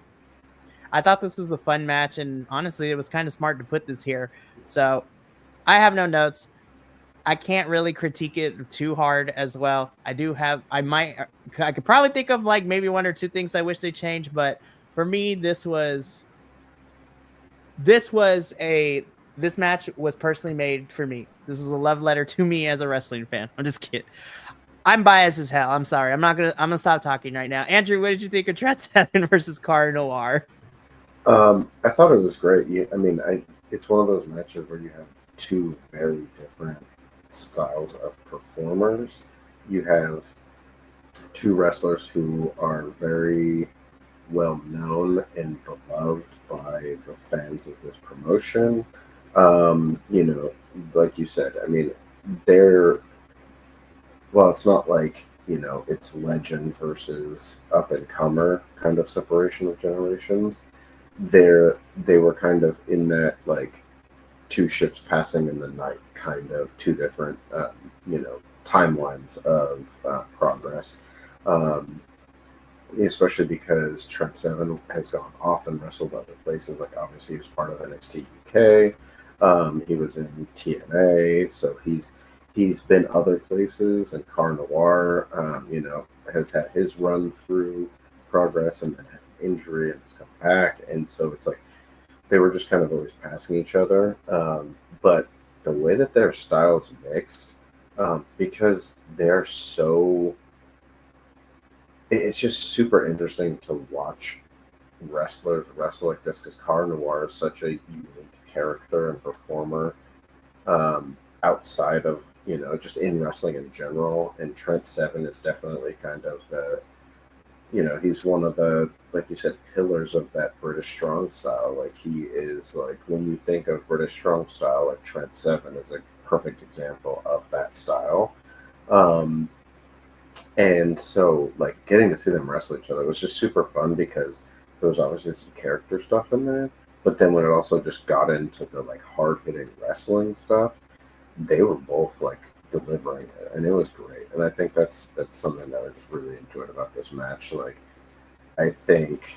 I thought this was a fun match, and honestly, it was kind of smart to put this here. So I have no notes. I can't really critique it too hard as well. I could probably think of like maybe 1 or 2 things I wish they changed, but for me, this match was personally made for me. This is a love letter to me as a wrestling fan. I'm just kidding. I'm biased as hell. I'm sorry. I'm gonna stop talking right now. Andrew, what did you think of Trent Seven versus Car Noir? I thought it was great. It's one of those matches where you have two very different styles of performers. You have two wrestlers who are very well known and beloved by the fans of this promotion. Like you said, they're it's not like it's legend versus up and comer kind of separation of generations. They were kind of in that like two ships passing in the night kind of two different timelines of progress. Um, Especially because Trent Seven has gone off and wrestled other places. Like obviously he was part of NXT UK. He was in TNA, so he's been other places. And Car Noir, has had his run through progress and then had an injury and has come back. And so it's like they were just kind of always passing each other. But the way that their styles mixed, because they're so it's just super interesting to watch wrestlers wrestle like this because Car Noir is such a unique character and performer outside of, just in wrestling in general. And Trent Seven is definitely kind of he's one of the, like you said, pillars of that British strong style. Like he is like, when you think of British strong style, like Trent Seven is a perfect example of that style. And so, like, getting to see them wrestle each other was just super fun because there was obviously some character stuff in there. But then when it also just got into the, like, hard-hitting wrestling stuff, they were both, like, delivering it. And it was great. And I think that's something that I just really enjoyed about this match. Like, I think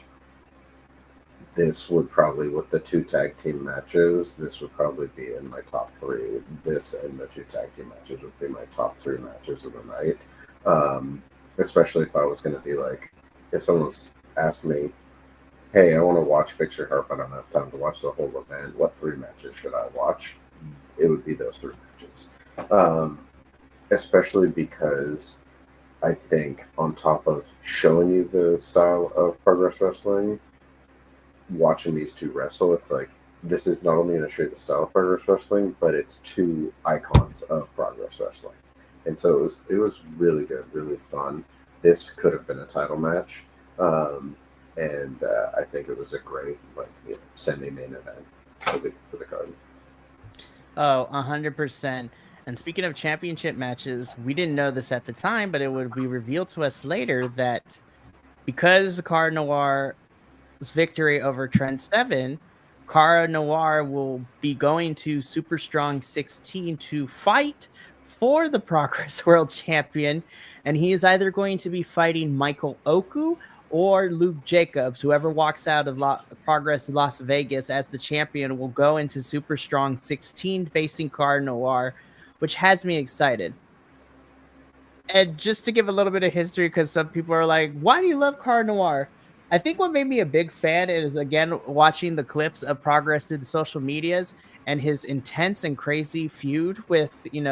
this would probably, with the two tag team matches, this would probably be in my top three. This and the two tag team matches would be my top three matches of the night. Especially if I was going to be like, if someone's asked me, hey, I want to watch Fix Your Heart, but I don't have time to watch the whole event, what three matches should I watch? It would be those three matches. Especially because I think on top of showing you the style of Progress Wrestling, watching these two wrestle, it's like, this is not only going to show you the style of Progress Wrestling, but it's two icons of Progress Wrestling. And so it was really good, really fun. This could have been a title match, and I think it was a great semi-main event for the card. Oh, 100%. And speaking of championship matches, we didn't know this at the time, but it would be revealed to us later that because Car Noir's victory over Trent Seven, Car Noir will be going to Super Strong 16 to fight for the Progress World Champion, and he is either going to be fighting Michael Oku or Luke Jacobs. Whoever walks out of Progress Las Vegas as the champion will go into Super Strong 16 facing Car Noir, which has me excited. And just to give a little bit of history, because some people are like, why do you love Car Noir? I think what made me a big fan is, again, watching the clips of Progress through the social medias and his intense and crazy feud with,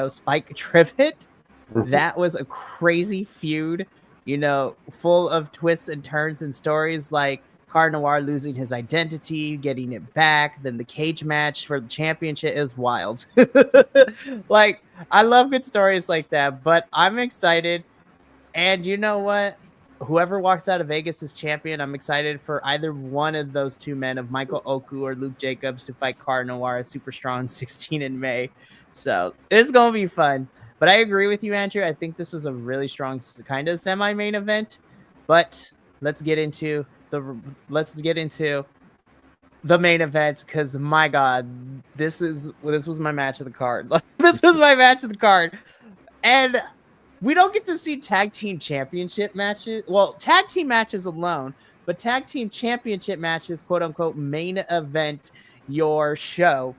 Spike Trivet. That was a crazy feud, full of twists and turns and stories like Car Noir losing his identity, getting it back. Then the cage match for the championship is wild. Like, I love good stories like that, but I'm excited. And you know what? Whoever walks out of Vegas as champion, I'm excited for either one of those two men, of Michael Oku or Luke Jacobs, to fight Car Noir Super Strong 16 in May. So it's going to be fun. But I agree with you, Andrew. I think this was a really strong kind of semi-main event. But let's get into the main event, because my God, this was my match of the card. This was my match of the card. And we don't get to see tag team championship matches. Well, tag team matches alone, but tag team championship matches, quote unquote, main event your show.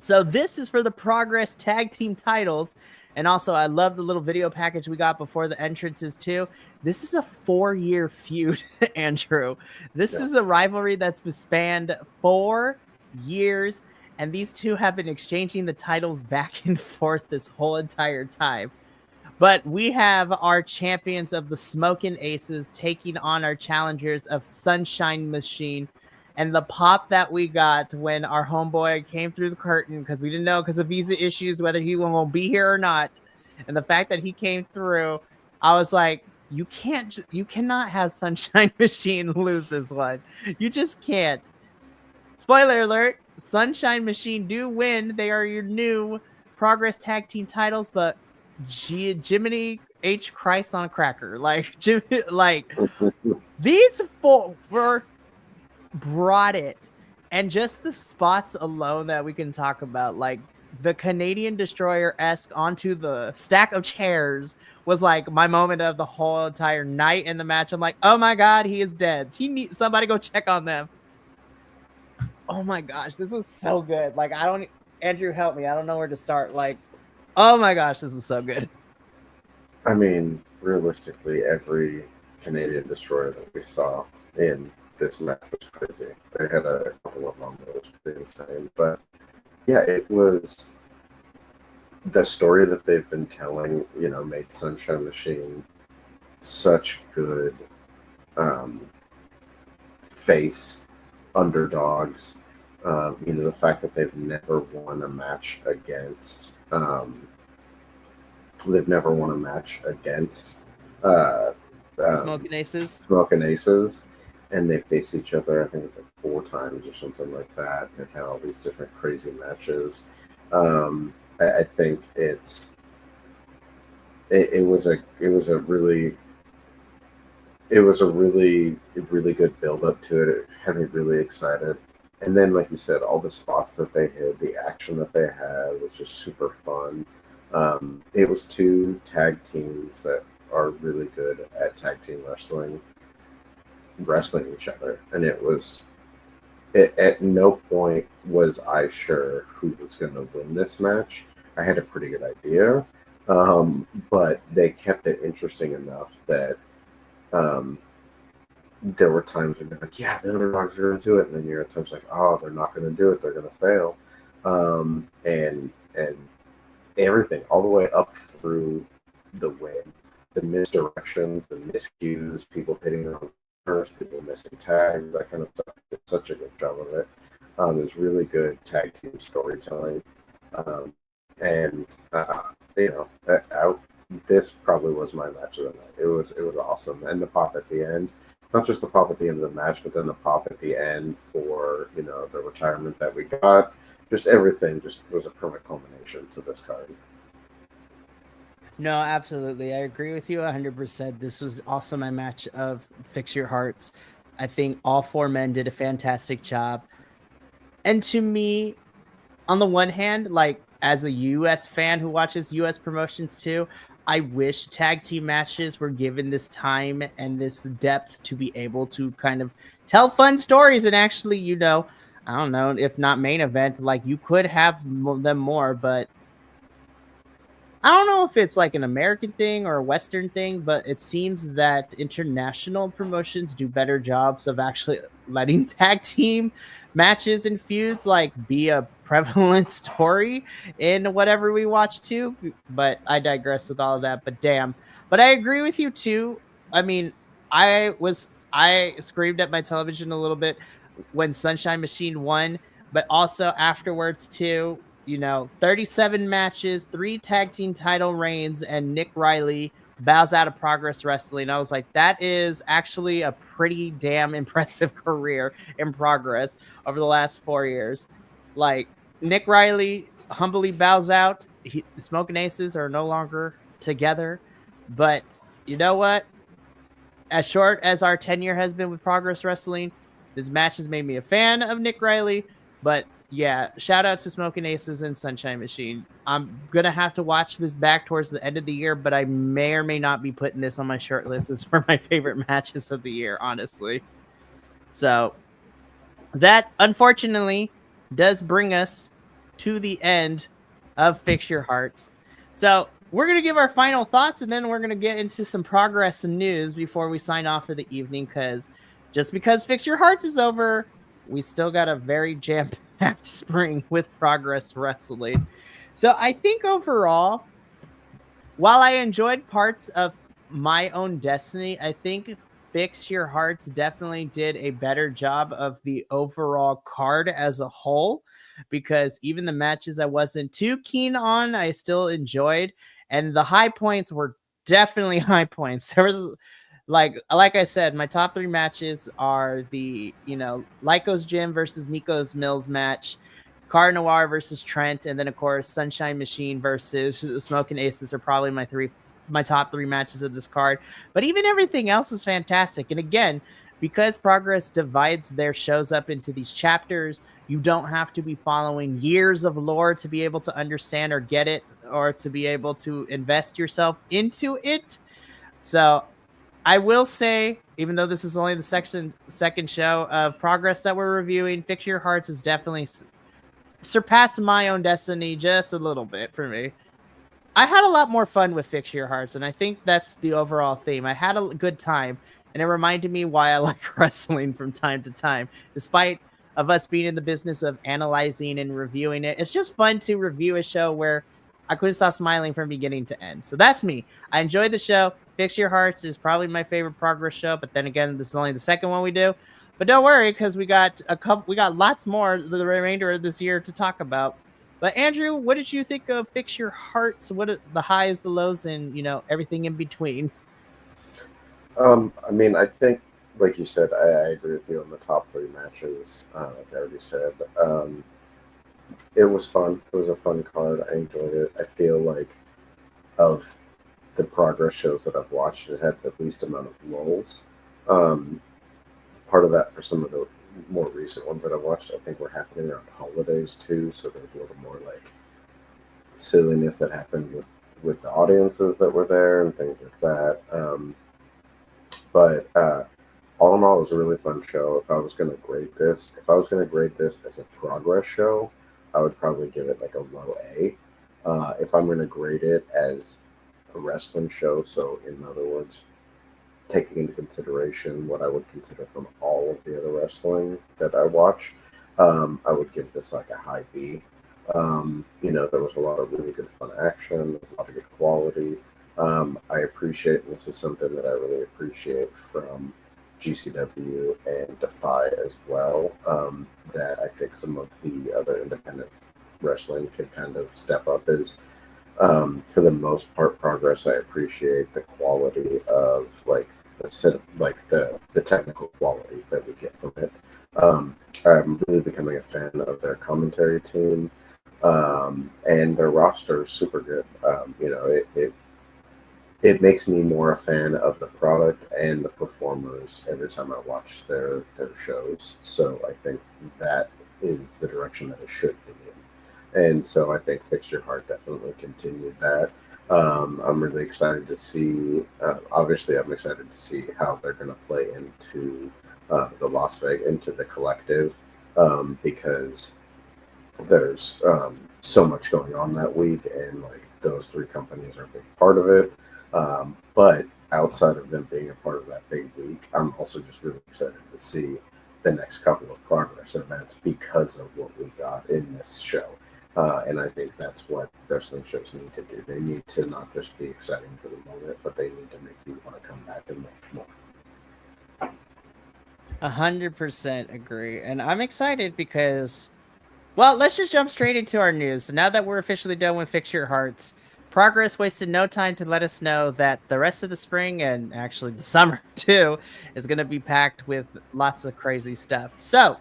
So this is for the Progress tag team titles. And also, I love the little video package we got before the entrances too. This is a 4-year feud, Andrew. This is a rivalry that's spanned 4 years. And these two have been exchanging the titles back and forth this whole entire time. But we have our champions of the Smokin' Aces taking on our challengers of Sunshine Machine. And the pop that we got when our homeboy came through the curtain, because we didn't know because of visa issues whether he will be here or not. And the fact that he came through, I was like, you cannot have Sunshine Machine lose this one. You just can't. Spoiler alert, Sunshine Machine do win. They are your new Progress Tag Team titles, but Jiminy H. Christ on a cracker. Like, these four were brought it. And just the spots alone that we can talk about, like the Canadian Destroyer-esque onto the stack of chairs was like my moment of the whole entire night in the match. I'm like, oh my God, he is dead. He needs somebody go check on them. Oh my gosh, this is so good. Like, Andrew, help me. I don't know where to start. Like, oh my gosh, this is so good. I mean, realistically, every Canadian Destroyer that we saw in this match was crazy. They had a couple of them that was pretty insane. But yeah, it was the story that they've been telling, made Sunshine Machine such good face underdogs. The fact that they've never won a match against Smoking Aces. Smoking Aces, and they faced each other. I think it's like 4 times or something like that. They've had all these different crazy matches. I think it was a really good build up to it. It had me really excited. And then, like you said, all the spots that they hit, the action that they had was just super fun. It was 2 tag teams that are really good at tag team wrestling each other. And at no point was I sure who was going to win this match. I had a pretty good idea, but they kept it interesting enough that there were times when they're like, yeah, the underdogs are going to do it. And then you're at times like, oh, they're not going to do it. They're going to fail. And everything all the way up through the win, the misdirections, the miscues, people hitting on turns, people missing tags, that kind of stuff. It's such a good job of it. There's really good tag team storytelling. This probably was my match of the night. It was awesome. And the pop at the end, not just the pop at the end of the match, but then the pop at the end for, the retirement that we got. Just everything just was a perfect culmination to this card. No, absolutely. I agree with you 100%. This was also my match of Fix Your Hearts. I think all 4 men did a fantastic job. And to me, on the one hand, like as a US fan who watches US promotions too, I wish tag team matches were given this time and this depth to be able to kind of tell fun stories and actually, I don't know, if not main event, like you could have them more, but I don't know if it's like an American thing or a Western thing, but it seems that international promotions do better jobs of actually letting tag team matches and feuds like be a prevalent story in whatever we watch too. But I digress with all of that. But damn. But I agree with you too. I mean, I screamed at my television a little bit when Sunshine Machine won, but also afterwards too. 37 matches, 3 tag team title reigns, and Nick Riley bows out of Progress Wrestling. I was like, that is actually a pretty damn impressive career in Progress over the last 4 years. Like, Nick Riley humbly bows out. The Smoking Aces are no longer together. But you know what? As short as our tenure has been with Progress Wrestling, this match has made me a fan of Nick Riley. But yeah, shout out to Smoking Aces and Sunshine Machine. I'm going to have to watch this back towards the end of the year, but I may or may not be putting this on my short list as for my favorite matches of the year, honestly. So that, unfortunately, does bring us to the end of Fix Your Hearts. So we're going to give our final thoughts, and then we're going to get into some progress and news before we sign off for the evening, because just because Fix Your Hearts is over, we still got a very jam-packed spring with Progress Wrestling. So I think overall, while I enjoyed parts of My Own Destiny, I think Fix Your Hearts definitely did a better job of the overall card as a whole, because even the matches I wasn't too keen on, I still enjoyed. And the high points were definitely high points. There was like I said, my top three matches are the Lyco's Gym versus Nico's Mills match, Car Noir versus Trent, and then of course Sunshine Machine versus Smoking Aces are probably my top three matches of this card. But even everything else is fantastic. And again, because Progress divides their shows up into these chapters, you don't have to be following years of lore to be able to understand or get it, or to be able to invest yourself into it. So I will say, even though this is only the second show of Progress that we're reviewing, Fix Your Hearts is definitely surpassed My Own Destiny just a little bit for me. I had a lot more fun with Fix Your Hearts, and I think that's the overall theme. I had a good time, and it reminded me why I like wrestling from time to time. Despite of us being in the business of analyzing and reviewing it, it's just fun to review a show where I couldn't stop smiling from beginning to end. So that's me. I enjoyed the show. Fix Your Hearts is probably my favorite Progress show, but then again, this is only the second one we do. But don't worry, because we got lots more the remainder of this year to talk about. But Andrew, what did you think of Fix Your Hearts? What are the highs, the lows, and everything in between? I mean, I think, like you said, I agree with you on the top three matches. Like I already said, it was fun. It was a fun card. I enjoyed it. I feel like of the Progress shows that I've watched, it had the least amount of lulls. Um, Part of that for some of the more recent ones that I've watched, I think were happening around holidays too. So there's a little more like silliness that happened with the audiences that were there and things like that. But all in all, it was a really fun show. If I was going to grade this as a Progress show, I would probably give it like a low A. If I'm going to grade it as a wrestling show, so in other words, taking into consideration what I would consider from all of the other wrestling that I watch, I would give this like a high B. There was a lot of really good fun action, a lot of good quality. I appreciate, and this is something that I really appreciate from GCW and Defy as well, that I think some of the other independent wrestling can kind of step up is, for the most part, Progress. I appreciate the quality of the technical quality that we get from it. I'm really becoming a fan of their commentary team, and their roster is super good. It makes me more a fan of the product and the performers every time I watch their shows. So I think that is the direction that it should be in. And so I think Fix Your Heart definitely continued that. I'm really excited to see. Obviously, I'm excited to see how they're going to play into the Las Vegas, into the collective, because there's so much going on that week, and like those three companies are a big part of it. But outside of them being a part of that big week, I'm also just really excited to see the next couple of Progress events because of what we got in this show. And I think that's what wrestling shows need to do. They need to not just be exciting for the moment, but they need to make you want to come back and watch more. 100% agree. And I'm excited because, well, let's just jump straight into our news. So now that we're officially done with Fix Your Hearts, Progress wasted no time to let us know that the rest of the spring, and actually the summer too, is going to be packed with lots of crazy stuff. So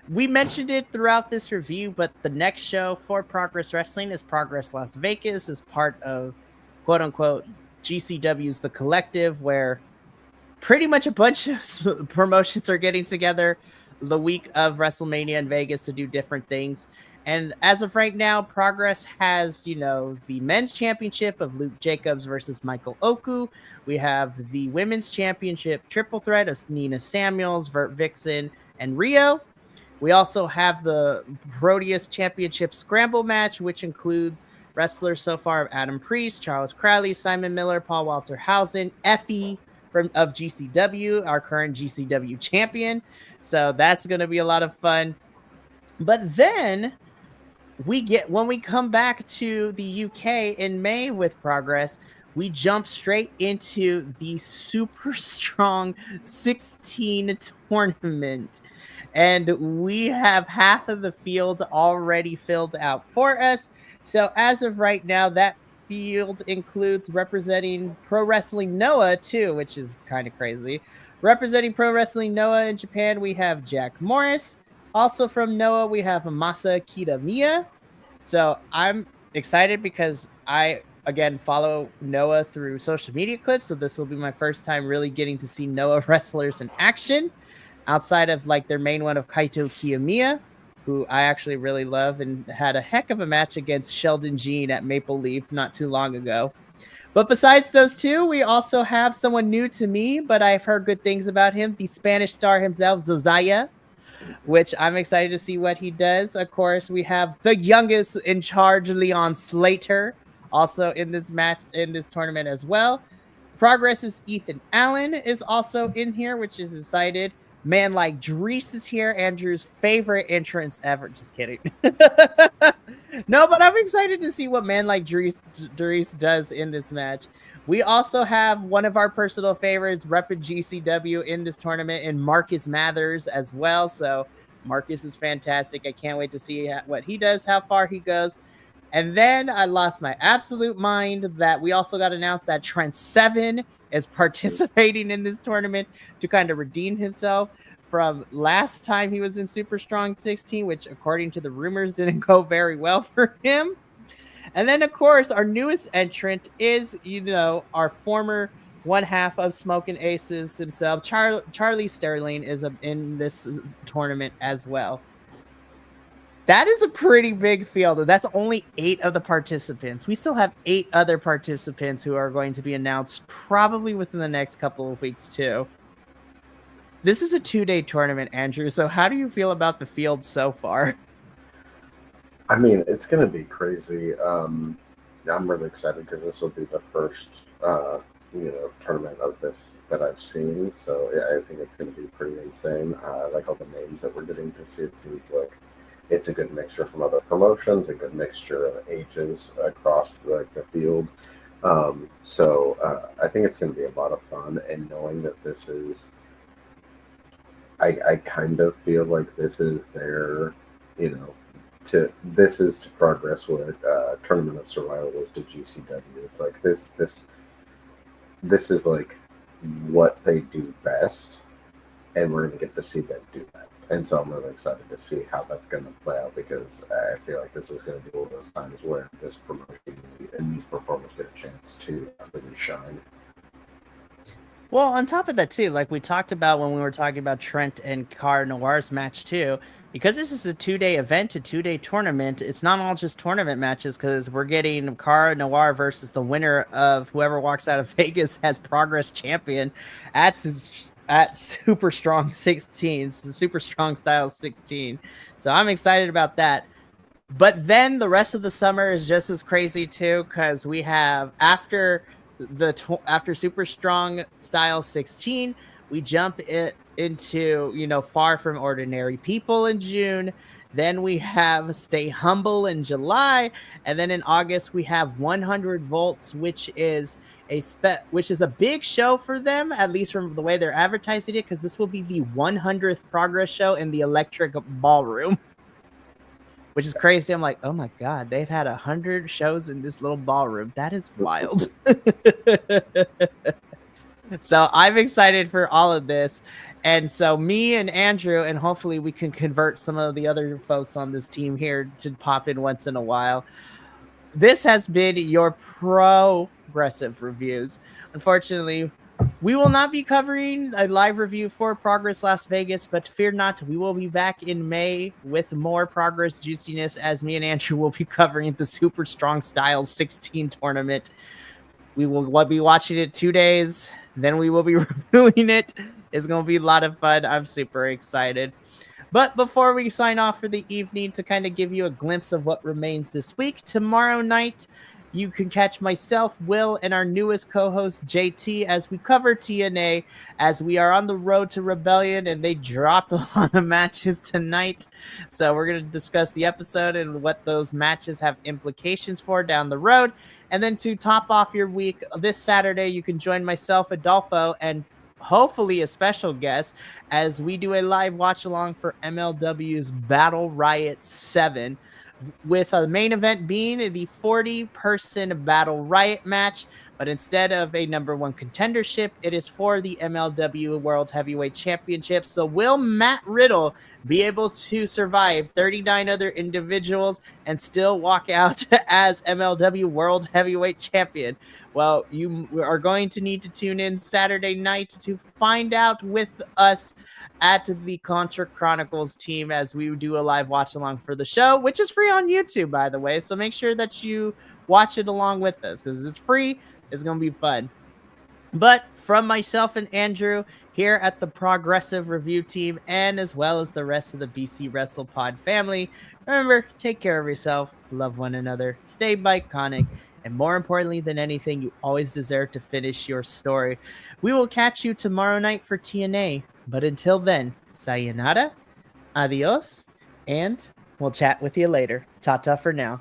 we mentioned it throughout this review, but the next show for Progress Wrestling is Progress Las Vegas, as part of quote unquote GCW's The Collective, where pretty much a bunch of promotions are getting together the week of WrestleMania in Vegas to do different things. And as of right now, Progress has, the men's championship of Luke Jacobs versus Michael Oku. We have the women's championship triple threat of Nina Samuels, Vert Vixen, and Rio. We also have the Proteus Championship Scramble match, which includes wrestlers so far of Adam Priest, Charles Crowley, Simon Miller, Paul Walter Hausen, Effie of GCW, our current GCW champion. So that's going to be a lot of fun. But then when we come back to the UK in May with Progress, we jump straight into the Super Strong 16 tournament. And we have half of the field already filled out for us. So as of right now, that field includes representing Pro Wrestling Noah too, which is kind of crazy. Representing Pro Wrestling Noah in Japan, we have Jack Morris. Also from Noah, we have Masa Kitamiya. So I'm excited because I again follow Noah through social media clips. So this will be my first time really getting to see Noah wrestlers in action outside of like their main one of Kaito Kiyomiya, who I actually really love and had a heck of a match against Sheldon Jean at Maple Leaf not too long ago. But besides those two, we also have someone new to me, but I've heard good things about him, the Spanish star himself, Zozaya, which I'm excited to see what he does. Of course, we have the youngest in charge, Leon Slater, also in this match, in this tournament as well. Progress's Ethan Allen is also in here, which is excited. Man Like Dries is here, Andrew's favorite entrance ever. Just kidding. No, but I'm excited to see what Man Like Dries does in this match. We also have one of our personal favorites, repping GCW in this tournament, and Marcus Mathers as well. So Marcus is fantastic. I can't wait to see what he does, how far he goes. And then I lost my absolute mind that we also got announced that Trent Seven is participating in this tournament to kind of redeem himself from last time he was in Super Strong 16, which according to the rumors didn't go very well for him. And then, of course, our newest entrant is, our former one half of Smoking Aces himself. Charlie Sterling is in this tournament as well. That is a pretty big field. That's only 8 of the participants. We still have 8 other participants who are going to be announced probably within the next couple of weeks, too. This is a 2-day tournament, Andrew. So how do you feel about the field so far? I mean, it's going to be crazy. I'm really excited because this will be the first, tournament of this that I've seen. So yeah, I think it's going to be pretty insane. I like all the names that we're getting to see. It seems like it's a good mixture from other promotions, a good mixture of ages across the field. So I think it's going to be a lot of fun. And knowing that this is, I kind of feel like this is their, this is to Progress what Tournament of Survival was to GCW. It's like this is like what they do best, and we're going to get to see them do that. And so I'm really excited to see how that's going to play out, because I feel like this is going to be one of those times where this promotion and these performers get a chance to really shine. Well, on top of that, too, like we talked about when we were talking about Trent and Car Noir's match, too, because this is a 2-day event, a 2-day tournament, it's not all just tournament matches, because we're getting Car Noir versus the winner of whoever walks out of Vegas as Progress champion at Super Strong 16, Super Strong Style 16. So I'm excited about that. But then the rest of the summer is just as crazy, too, because we have after Super Strong Style 16, we jump into Far From Ordinary People in June. Then we have Stay Humble in July, and then in August we have 100 Volts, which is a big show for them, at least from the way they're advertising it, because this will be the 100th Progress show in the Electric Ballroom, which is crazy. I'm like, oh my god, they've had 100 shows in this little ballroom. That is wild. So I'm excited for all of this. And so me and Andrew, and hopefully we can convert some of the other folks on this team here to pop in once in a while. This has been your Progressive Reviews. Unfortunately, we will not be covering a live review for Progress Las Vegas, but fear not, we will be back in May with more Progress juiciness, as me and Andrew will be covering the Super Strong Style 16 tournament. We will be watching it 2 days, then we will be reviewing it. It's going to be a lot of fun. I'm super excited. But before we sign off for the evening, to kind of give you a glimpse of what remains this week, tomorrow night You can catch myself, Will, and our newest co-host, JT, as we cover TNA, as we are on the road to Rebellion, and they dropped a lot of matches tonight. So we're going to discuss the episode and what those matches have implications for down the road. And then to top off your week, this Saturday, you can join myself, Adolfo, and hopefully a special guest as we do a live watch along for MLW's Battle Riot 7, with a main event being the 40-person Battle Riot match. But instead of a number one contendership, it is for the MLW World Heavyweight Championship. So will Matt Riddle be able to survive 39 other individuals and still walk out as MLW World Heavyweight Champion? Well, you are going to need to tune in Saturday night to find out with us at the Contra Chronicles team as we do a live watch along for the show, which is free on YouTube, by the way. So make sure that you watch it along with us because it's free. It's going to be fun. But from myself and Andrew here at the Progressive Review team, and as well as the rest of the BC Wrestle Pod family, remember, take care of yourself, love one another, stay Bi-Conic, and more importantly than anything, you always deserve to finish your story. We will catch you tomorrow night for TNA, but until then, sayonara, adios, and we'll chat with you later. Ta-ta for now.